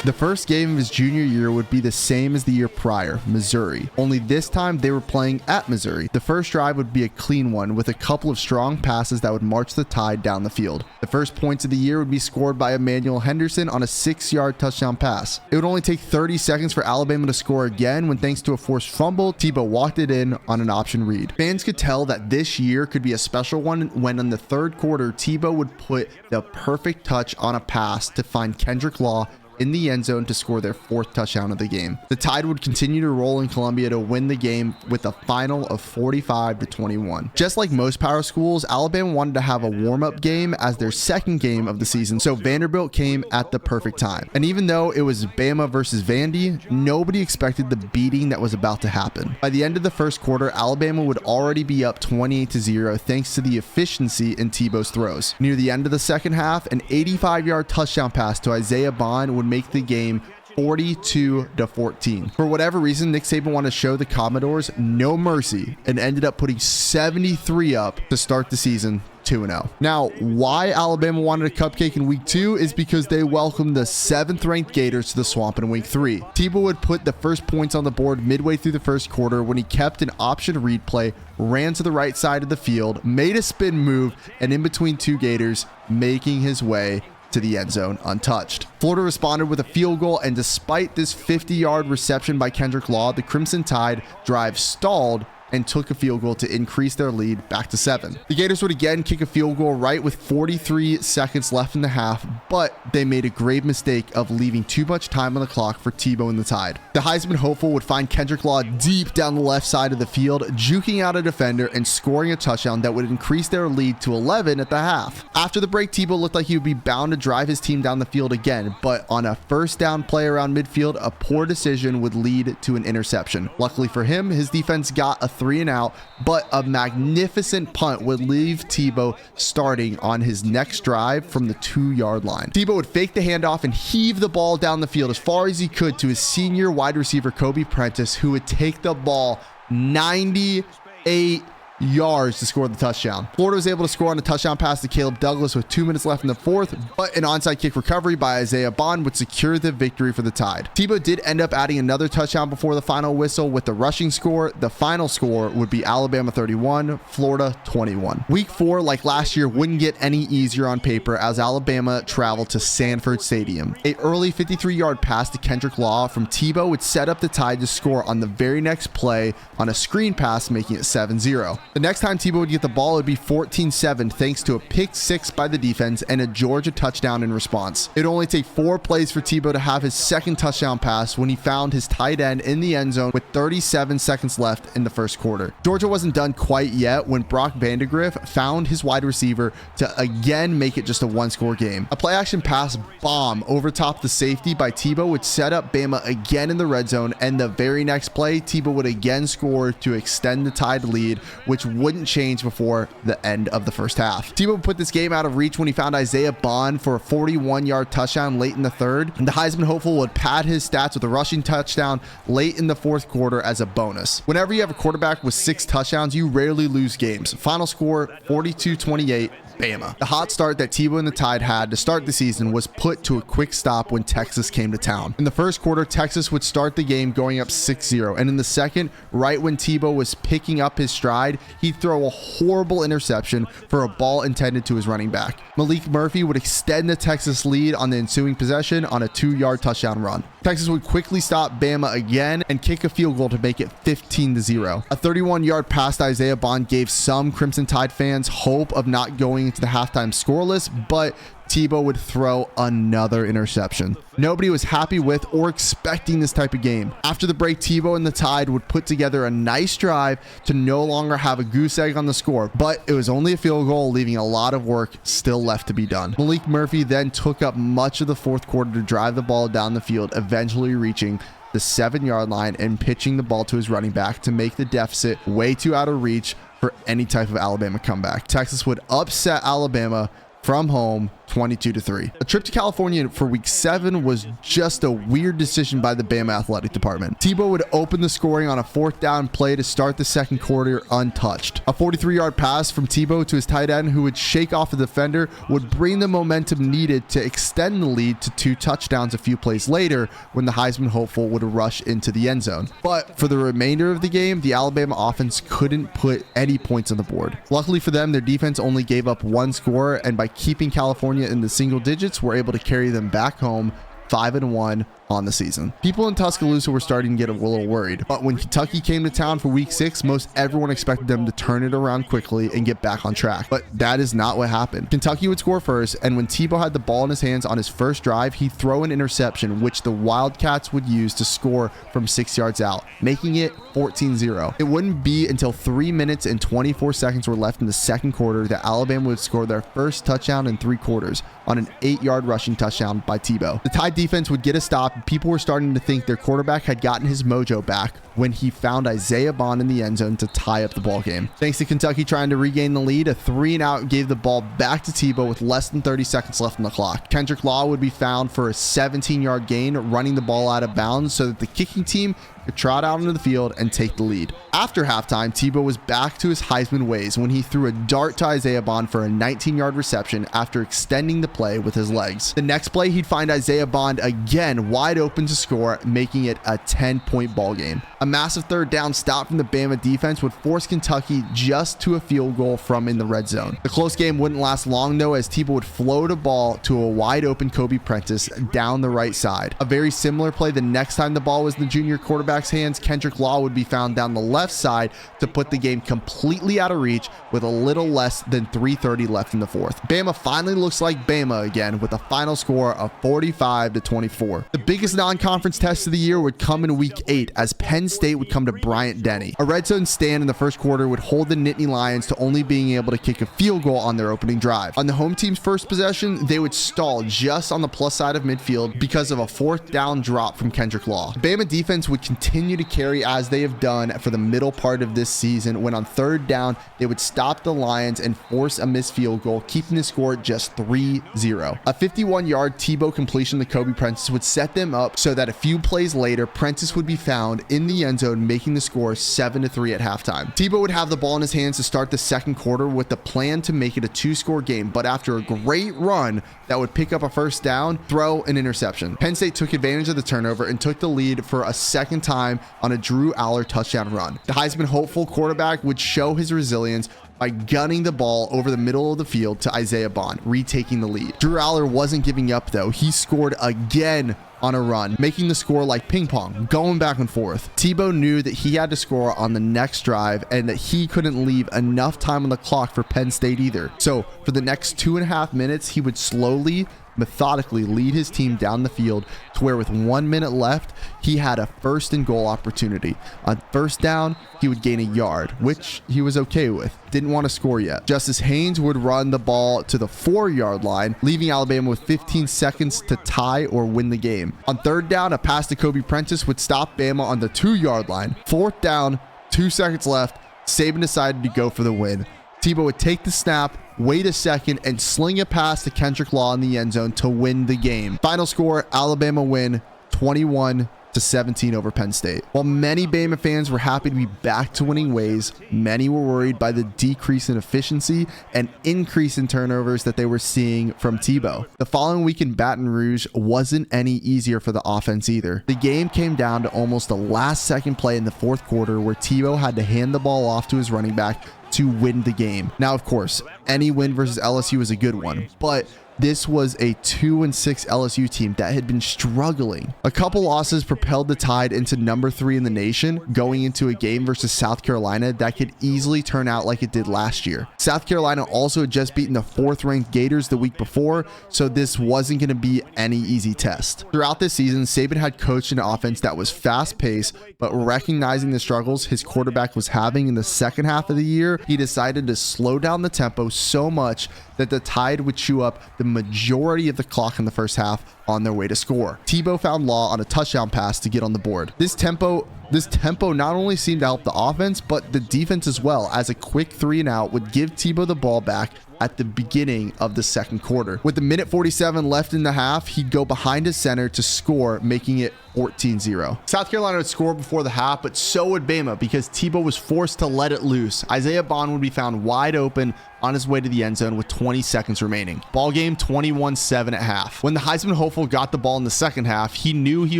The first game of his junior year would be the same as the year prior, Missouri. Only this time they were playing at Missouri. The first drive would be a clean one with a couple of strong passes that would march the Tide down the field. The first points of the year would be scored by Emmanuel Henderson on a 6-yard touchdown pass. It would only take 30 seconds for Alabama to score again when, thanks to a forced fumble, Tebow walked it in on an option read. Fans could tell that this year could be a special one when in the third quarter, Tebow would put the perfect touch on a pass to find Kendrick Law in the end zone to score their 4th touchdown of the game. The Tide would continue to roll in Columbia to win the game with a final of 45-21. Just like most power schools, Alabama wanted to have a warm-up game as their second game of the season, so Vanderbilt came at the perfect time. And even though it was Bama versus Vandy, nobody expected the beating that was about to happen. By the end of the first quarter, Alabama would already be up 28-0 thanks to the efficiency in Tebow's throws. Near the end of the second half, an 85-yard touchdown pass to Isaiah Bond would make the game 42-14. For whatever reason, Nick Saban wanted to show the Commodores no mercy and ended up putting 73 up to start the season 2-0. Now, why Alabama wanted a cupcake in week 2 is because they welcomed the 7th-ranked Gators to the Swamp in week 3. Tebow would put the first points on the board midway through the first quarter when he kept an option read play, ran to the right side of the field, made a spin move, and in between two Gators, making his way to the end zone untouched. Florida responded with a field goal, and despite this 50-yard reception by Kendrick Law, the Crimson Tide drive stalled and took a field goal to increase their lead back to 7. The Gators would again kick a field goal right with 43 seconds left in the half, but they made a grave mistake of leaving too much time on the clock for Tebow and the Tide. The Heisman hopeful would find Kendrick Law deep down the left side of the field, juking out a defender and scoring a touchdown that would increase their lead to 11 at the half. After the break, Tebow looked like he would be bound to drive his team down the field again, but on a first down play around midfield, a poor decision would lead to an interception. Luckily for him, his defense got a 3-and-out, but a magnificent punt would leave Tebow starting on his next drive from the 2-yard line. Tebow would fake the handoff and heave the ball down the field as far as he could to his senior wide receiver Kobe Prentice, who would take the ball 98 yards to score the touchdown. Florida was able to score on a touchdown pass to Caleb Douglas with 2 minutes left in the fourth, but an onside kick recovery by Isaiah Bond would secure the victory for the Tide. Tebow did end up adding another touchdown before the final whistle with the rushing score. The final score would be Alabama 31, Florida 21. Week 4, like last year, wouldn't get any easier on paper as Alabama traveled to Sanford Stadium. A early 53-yard pass to Kendrick Law from Tebow would set up the Tide to score on the very next play on a screen pass, making it 7-0. The next time Tebow would get the ball, it would be 14-7 thanks to a pick 6 by the defense and a Georgia touchdown in response. It would only take 4 plays for Tebow to have his second touchdown pass when he found his tight end in the end zone with 37 seconds left in the first quarter. Georgia wasn't done quite yet when Brock Vandegrift found his wide receiver to again make it just a 1-score game. A play-action pass bomb over top the safety by Tebow would set up Bama again in the red zone, and the very next play, Tebow would again score to extend the Tide lead, which wouldn't change before the end of the first half. Tebow put this game out of reach when he found Isaiah Bond for a 41-yard touchdown late in the third, and the Heisman hopeful would pad his stats with a rushing touchdown late in the fourth quarter as a bonus. Whenever you have a quarterback with 6 touchdowns, you rarely lose games. Final score 42-28. Bama. The hot start that Tebow and the Tide had to start the season was put to a quick stop when Texas came to town. In the first quarter, Texas would start the game going up 6-0, and in the second, right when Tebow was picking up his stride, he'd throw a horrible interception for a ball intended to his running back. Malik Murphy would extend the Texas lead on the ensuing possession on a 2-yard touchdown run. Texas would quickly stop Bama again and kick a field goal to make it 15-0. A 31-yard pass to Isaiah Bond gave some Crimson Tide fans hope of not going into the halftime scoreless, but Tebow would throw another interception. Nobody was happy with or expecting this type of game. After the break, Tebow and the Tide would put together a nice drive to no longer have a goose egg on the score, but it was only a field goal, leaving a lot of work still left to be done. Malik Murphy then took up much of the fourth quarter to drive the ball down the field, eventually reaching the 7-yard line and pitching the ball to his running back to make the deficit way too out of reach for any type of Alabama comeback. Texas would upset Alabama from home 22-3. A trip to California for week 7 was just a weird decision by the Bama athletic department. Tebow would open the scoring on a 4th down play to start the second quarter untouched. A 43-yard pass from Tebow to his tight end, who would shake off a defender, would bring the momentum needed to extend the lead to 2 touchdowns a few plays later when the Heisman hopeful would rush into the end zone. But for the remainder of the game, the Alabama offense couldn't put any points on the board. Luckily for them, their defense only gave up 1 score, and by keeping California in the single digits, were able to carry them back home 5-1 on the season. People in Tuscaloosa were starting to get a little worried, but when Kentucky came to town for week 6, most everyone expected them to turn it around quickly and get back on track. But that is not what happened. Kentucky would score first, and when Tebow had the ball in his hands on his first drive, he'd throw an interception, which the Wildcats would use to score from 6 yards out, making it 14-0. It wouldn't be until 3 minutes and 24 seconds were left in the second quarter that Alabama would score their first touchdown in 3 quarters on an 8-yard rushing touchdown by Tebow. The Tide defense would get a stop. People were starting to think their quarterback had gotten his mojo back when he found Isaiah Bond in the end zone to tie up the ball game. Thanks to Kentucky trying to regain the lead, a 3-and-out gave the ball back to Tebow with less than 30 seconds left on the clock. Kendrick Law would be found for a 17-yard gain, running the ball out of bounds so that the kicking team could trot out into the field and take the lead. After halftime, Tebow was back to his Heisman ways when he threw a dart to Isaiah Bond for a 19-yard reception after extending the play with his legs. The next play, he'd find Isaiah Bond again wide open to score, making it a 10-point ball game. A massive 3rd down stop from the Bama defense would force Kentucky just to a field goal from in the red zone. The close game wouldn't last long though, as Tebow would float a ball to a wide open Kobe Prentice down the right side. A very similar play the next time the ball was in the junior quarterback's hands, Kendrick Law would be found down the left side to put the game completely out of reach with a little less than 3:30 left in the 4th. Bama finally looks like Bama again with a final score of 45-24. The biggest non-conference test of the year would come in week 8 as Penn State would come to Bryant-Denny. A red zone stand in the first quarter would hold the Nittany Lions to only being able to kick a field goal on their opening drive. On the home team's first possession, they would stall just on the plus side of midfield because of a 4th down drop from Kendrick Law. The Bama defense would continue to carry as they have done for the middle part of this season, when on 3rd down, they would stop the Lions and force a missed field goal, keeping the score just 3-0. A 51-yard Tebow completion to Kobe Prentice would set them up so that a few plays later, Prentice would be found in the end zone, making the score 7-3 at halftime. Tebow would have the ball in his hands to start the second quarter with the plan to make it a 2-score game, but after a great run that would pick up a 1st down, throw an interception. Penn State took advantage of the turnover and took the lead for a second time on a Drew Aller touchdown run. The Heisman hopeful quarterback would show his resilience by gunning the ball over the middle of the field to Isaiah Bond, retaking the lead. Drew Aller wasn't giving up though. He scored again on a run, making the score like ping pong, going back and forth. Tebow knew that he had to score on the next drive and that he couldn't leave enough time on the clock for Penn State either. So for the next 2.5 minutes, he would slowly, methodically lead his team down the field to where with 1 minute left, he had a 1st and goal opportunity. On 1st down, he would gain a yard, which he was okay with. Didn't want to score yet. Justice Haynes would run the ball to the 4-yard line, leaving Alabama with 15 seconds to tie or win the game. On 3rd down, a pass to Kobe Prentice would stop Bama on the 2-yard line. 4th down, 2 seconds left, Saban decided to go for the win. Tebow would take the snap, wait a second, and sling a pass to Kendrick Law in the end zone to win the game. Final score, Alabama win 21-17 over Penn State. While many Bama fans were happy to be back to winning ways, many were worried by the decrease in efficiency and increase in turnovers that they were seeing from Tebow. The following week in Baton Rouge wasn't any easier for the offense either. The game came down to almost a last-second play in the 4th quarter where Tebow had to hand the ball off to his running back to win the game. Now, of course, any win versus LSU is a good one, but this was a 2-6 LSU team that had been struggling. A couple losses propelled the Tide into number 3 in the nation, going into a game versus South Carolina that could easily turn out like it did last year. South Carolina also had just beaten the 4th-ranked Gators the week before, so this wasn't going to be any easy test. Throughout this season, Saban had coached an offense that was fast-paced, but recognizing the struggles his quarterback was having in the second half of the year, he decided to slow down the tempo so much that the Tide would chew up the majority of the clock in the first half on their way to score. Tebow found Law on a touchdown pass to get on the board. This tempo not only seemed to help the offense, but the defense as well, as a quick 3-and-out would give Tebow the ball back at the beginning of the second quarter. With the minute 47 left in the half, he'd go behind his center to score, making it 14-0. South Carolina would score before the half, but so would Bama because Tebow was forced to let it loose. Isaiah Bond would be found wide open on his way to the end zone with 20 seconds remaining. Ball game 21-7 at half. When the Heisman hopeful got the ball in the second half, he knew he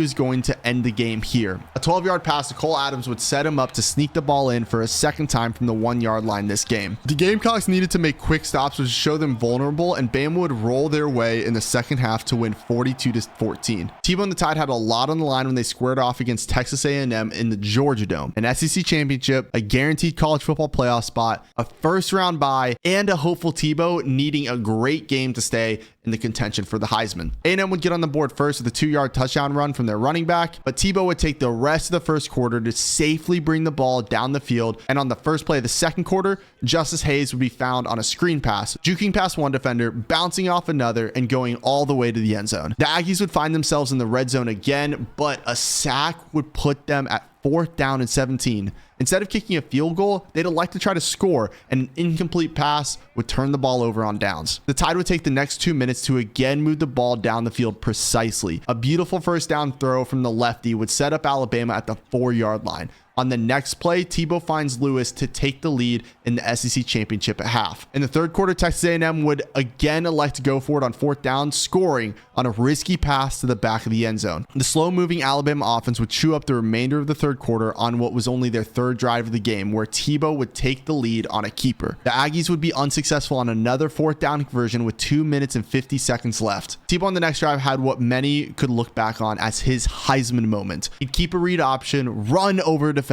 was going to end the game here. A 12-yard pass to Cole Adams would set him up to sneak the ball in for a second time from the 1-yard line this game. The Gamecocks needed to make quick stops to show them vulnerable, and Bama would roll their way in the second half to win 42-14. Tebow and the Tide had a lot on the line when they squared off against Texas A&M in the Georgia Dome. An SEC championship, a guaranteed college football playoff spot, a first-round bye, and a hopeful Tebow needing a great game to stay in the contention for the Heisman. A&M would get on the board first with a 2-yard touchdown run from their running back, but Tebow would take the rest of the first quarter to safely bring the ball down the field, and on the first play of the second quarter, Justice Hayes would be found on a screen pass, juking past one defender, bouncing off another, and going all the way to the end zone. The Aggies would find themselves in the red zone again, but a sack would put them at 4th down and 17. Instead of kicking a field goal, they'd elect to try to score, and an incomplete pass would turn the ball over on downs. The Tide would take the next 2 minutes to again move the ball down the field precisely. A beautiful first down throw from the lefty would set up Alabama at the 4-yard line. On the next play, Tebow finds Lewis to take the lead in the SEC championship at half. In the third quarter, Texas A&M would again elect to go for it on 4th down, scoring on a risky pass to the back of the end zone. The slow-moving Alabama offense would chew up the remainder of the third quarter on what was only their 3rd drive of the game, where Tebow would take the lead on a keeper. The Aggies would be unsuccessful on another 4th down conversion with 2 minutes and 50 seconds left. Tebow on the next drive had what many could look back on as his Heisman moment. He'd keep a read option, run over a defender,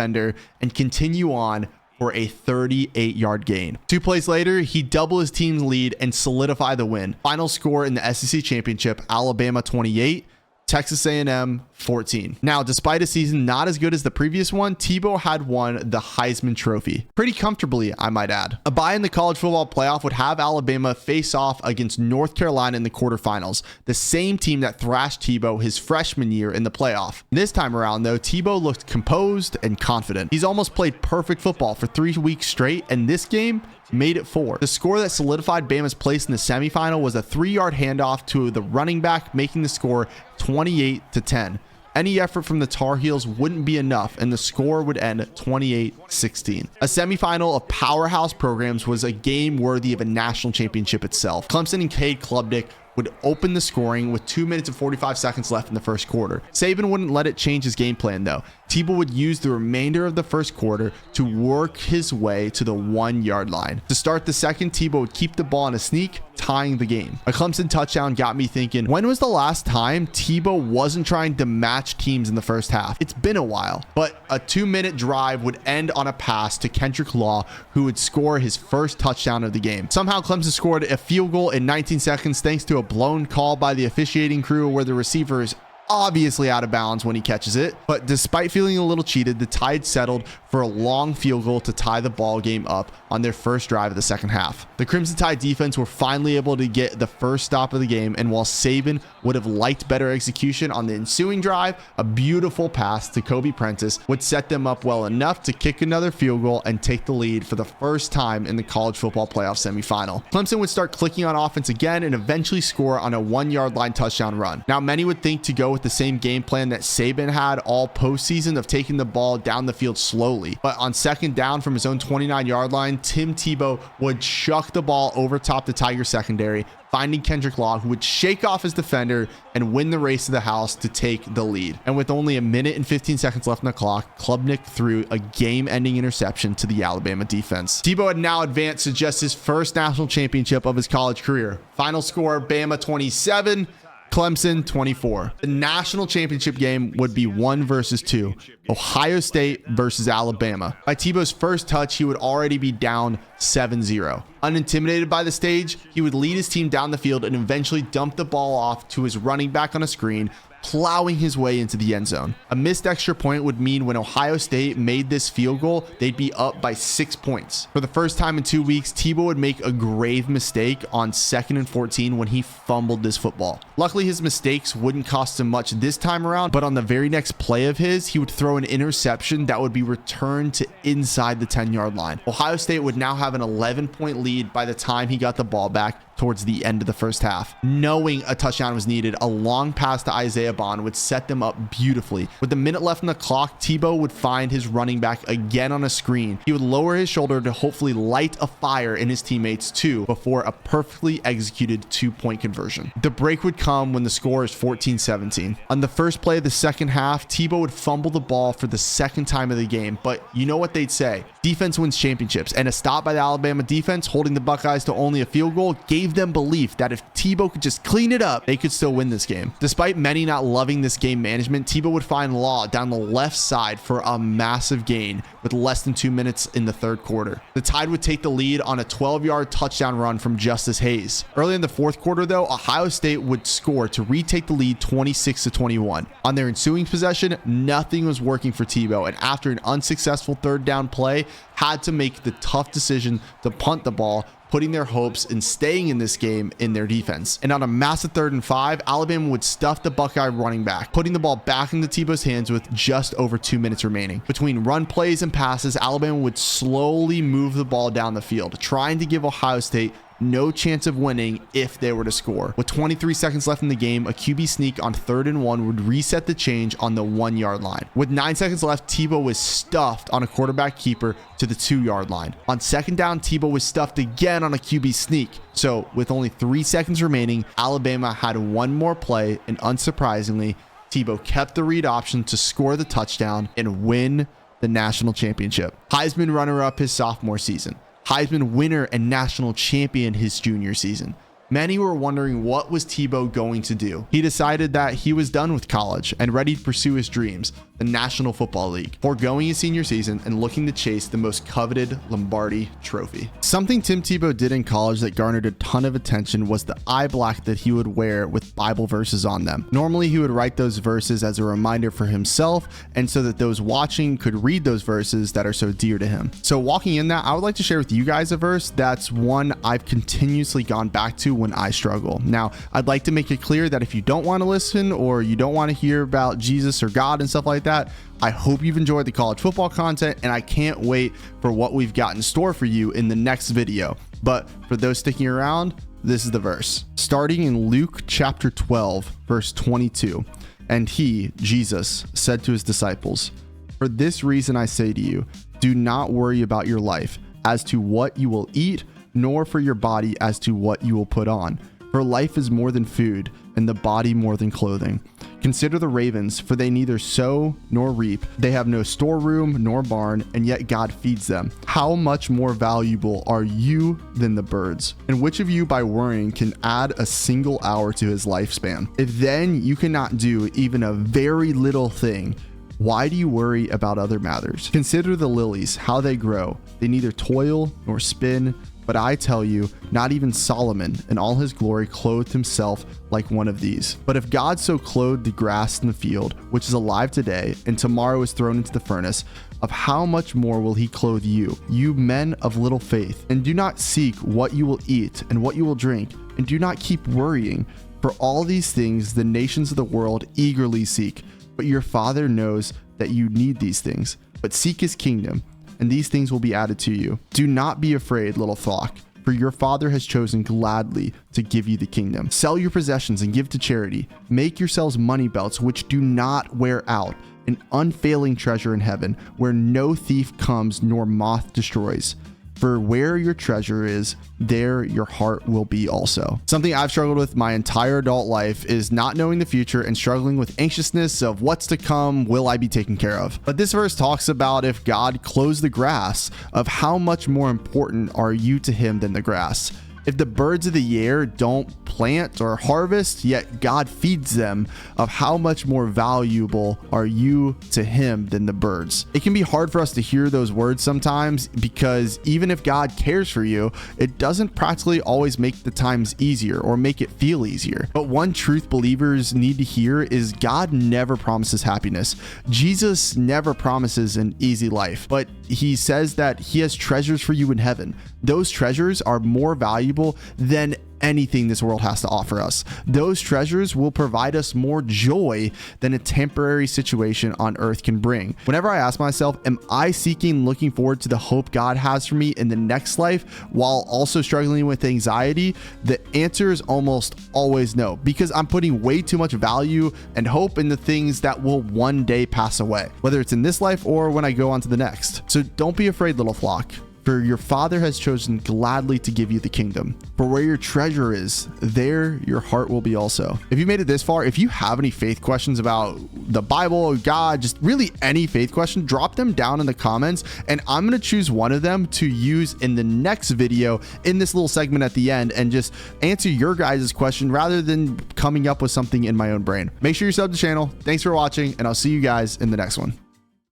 and continue on for a 38-yard gain. 2 plays later, he doubled his team's lead and solidified the win. Final score in the SEC championship, Alabama 28, Texas A&M 14. Now, despite a season not as good as the previous one, Tebow had won the Heisman Trophy. Pretty comfortably, I might add. A bye in the college football playoff would have Alabama face off against North Carolina in the quarterfinals, the same team that thrashed Tebow his freshman year in the playoff. This time around, though, Tebow looked composed and confident. He's almost played perfect football for 3 weeks straight, and this game made it 4. The score that solidified Bama's place in the semifinal was a 3-yard handoff to the running back, making the score 28-10. Any effort from the Tar Heels wouldn't be enough, and the score would end 28-16. A semifinal of powerhouse programs was a game worthy of a national championship itself. Clemson and Cade Klubnik would open the scoring with 2 minutes and 45 seconds left in the first quarter. Saban wouldn't let it change his game plan though. Tebow would use the remainder of the first quarter to work his way to the 1-yard line. To start the second, Tebow would keep the ball in a sneak, tying the game. A Clemson touchdown got me thinking, when was the last time Tebow wasn't trying to match teams in the first half? It's been a while. But a 2-minute drive would end on a pass to Kendrick Law, who would score his first touchdown of the game. Somehow Clemson scored a field goal in 19 seconds thanks to a blown call by the officiating crew where the receiver is obviously out of bounds when he catches it. But despite feeling a little cheated, the Tide settled for a long field goal to tie the ball game up on their first drive of the second half. The Crimson Tide defense were finally able to get the first stop of the game, and while Saban would have liked better execution on the ensuing drive, a beautiful pass to Kobe Prentice would set them up well enough to kick another field goal and take the lead for the first time in the college football playoff semifinal. Clemson would start clicking on offense again and eventually score on a 1-yard line touchdown run. Now, many would think to go with the same game plan that Saban had all postseason of taking the ball down the field slowly. early. But on second down from his own 29-yard line, Tim Tebow would chuck the ball over top the Tiger secondary, finding Kendrick Law, who would shake off his defender and win the race to the house to take the lead. And with only a minute and 15 seconds left on the clock, Klubnik threw a game-ending interception to the Alabama defense. Tebow had now advanced to just his first national championship of his college career. Final score, Bama 27, Clemson 24. The national championship game would be 1 versus 2, Ohio State versus Alabama. By Tebow's first touch, he would already be down 7-0. Unintimidated by the stage, he would lead his team down the field and eventually dump the ball off to his running back on a screen, plowing his way into the end zone. A missed extra point would mean when Ohio State made this field goal, they'd be up by 6 points. For the first time in 2 weeks, Tebow would make a grave mistake on 2nd and 14 when he fumbled this football. Luckily, his mistakes wouldn't cost him much this time around, but on the very next play of his, he would throw an interception that would be returned to inside the 10-yard line. Ohio State would now have an 11-point lead by the time he got the ball back towards the end of the first half. Knowing a touchdown was needed, a long pass to Isaiah Bond would set them up beautifully. With a minute left on the clock, Tebow would find his running back again on a screen. He would lower his shoulder to hopefully light a fire in his teammates too before a perfectly executed 2-point conversion. The break would come when the score is 14-17. On the first play of the second half, Tebow would fumble the ball for the second time of the game, but you know what they'd say? Defense wins championships, and a stop by the Alabama defense holding the Buckeyes to only a field goal gave them belief that if Tebow could just clean it up, they could still win this game. Despite many not loving this game management, Tebow would find Law down the left side for a massive gain with less than 2 minutes in the third quarter. The Tide would take the lead on a 12-yard touchdown run from Justice Hayes. Early in the fourth quarter, though, Ohio State would score to retake the lead 26-21. On their ensuing possession, nothing was working for Tebow, and after an unsuccessful third down play, had to make the tough decision to punt the ball, putting their hopes in staying in this game in their defense. And on a massive 3rd and 5, Alabama would stuff the Buckeye running back, putting the ball back into Tebow's hands with just over 2 minutes remaining. Between run plays and passes, Alabama would slowly move the ball down the field, trying to give Ohio State no chance of winning if they were to score. With 23 seconds left in the game, a QB sneak on 3rd and 1 would reset the change on the 1-yard line. With 9 seconds left, Tebow was stuffed on a quarterback keeper to the 2-yard line. On second down, Tebow was stuffed again on a QB sneak. So with only 3 seconds remaining, Alabama had one more play, and unsurprisingly, Tebow kept the read option to score the touchdown and win the national championship. Heisman runner-up his sophomore season. Heisman winner and national champion his junior season. Many were wondering what was Tebow going to do. He decided that he was done with college and ready to pursue his dreams, the National Football League, foregoing his senior season and looking to chase the most coveted Lombardi trophy. Something Tim Tebow did in college that garnered a ton of attention was the eye black that he would wear with Bible verses on them. Normally, he would write those verses as a reminder for himself and so that those watching could read those verses that are so dear to him. So walking in that, I would like to share with you guys a verse that's one I've continuously gone back to when I struggle. Now, I'd like to make it clear that if you don't want to listen or you don't want to hear about Jesus or God and stuff like that, I hope you've enjoyed the college football content, and I can't wait for what we've got in store for you in the next video. But for those sticking around, this is the verse. Starting in Luke chapter 12, verse 22. And he, Jesus, said to his disciples, "For this reason I say to you, do not worry about your life as to what you will eat, nor for your body as to what you will put on. For life is more than food, and the body more than clothing. Consider the ravens, for they neither sow nor reap. They have no storeroom nor barn, and yet God feeds them. How much more valuable are you than the birds? And which of you by worrying can add a single hour to his lifespan? If then you cannot do even a very little thing, why do you worry about other matters? Consider the lilies, how they grow. They neither toil nor spin. But I tell you, not even Solomon in all his glory clothed himself like one of these. But if God so clothed the grass in the field, which is alive today, and tomorrow is thrown into the furnace, of how much more will he clothe you, you men of little faith? And do not seek what you will eat and what you will drink, and do not keep worrying. For all these things the nations of the world eagerly seek. But your Father knows that you need these things. But seek his kingdom, and these things will be added to you. Do not be afraid, little flock, for your Father has chosen gladly to give you the kingdom. Sell your possessions and give to charity. Make yourselves money belts which do not wear out, an unfailing treasure in heaven, where no thief comes nor moth destroys. For where your treasure is, there your heart will be also. Something I've struggled with my entire adult life is not knowing the future and struggling with anxiousness of what's to come, will I be taken care of? But this verse talks about if God clothes the grass, of how much more important are you to him than the grass. If the birds of the air don't plant or harvest, yet God feeds them, of how much more valuable are you to him than the birds? It can be hard for us to hear those words sometimes, because even if God cares for you, it doesn't practically always make the times easier or make it feel easier. But one truth believers need to hear is God never promises happiness. Jesus never promises an easy life, but he says that he has treasures for you in heaven. Those treasures are more valuable than anything this world has to offer us. Those treasures will provide us more joy than a temporary situation on earth can bring. Whenever I ask myself, am I looking forward to the hope God has for me in the next life while also struggling with anxiety? The answer is almost always no, because I'm putting way too much value and hope in the things that will one day pass away, whether it's in this life or when I go on to the next. So don't be afraid, little flock. For your Father has chosen gladly to give you the kingdom. For where your treasure is, there your heart will be also. If you made it this far, if you have any faith questions about the Bible or God, just really any faith question, drop them down in the comments, and I'm going to choose one of them to use in the next video in this little segment at the end and just answer your guys' question rather than coming up with something in my own brain. Make sure you sub to the channel. Thanks for watching, and I'll see you guys in the next one.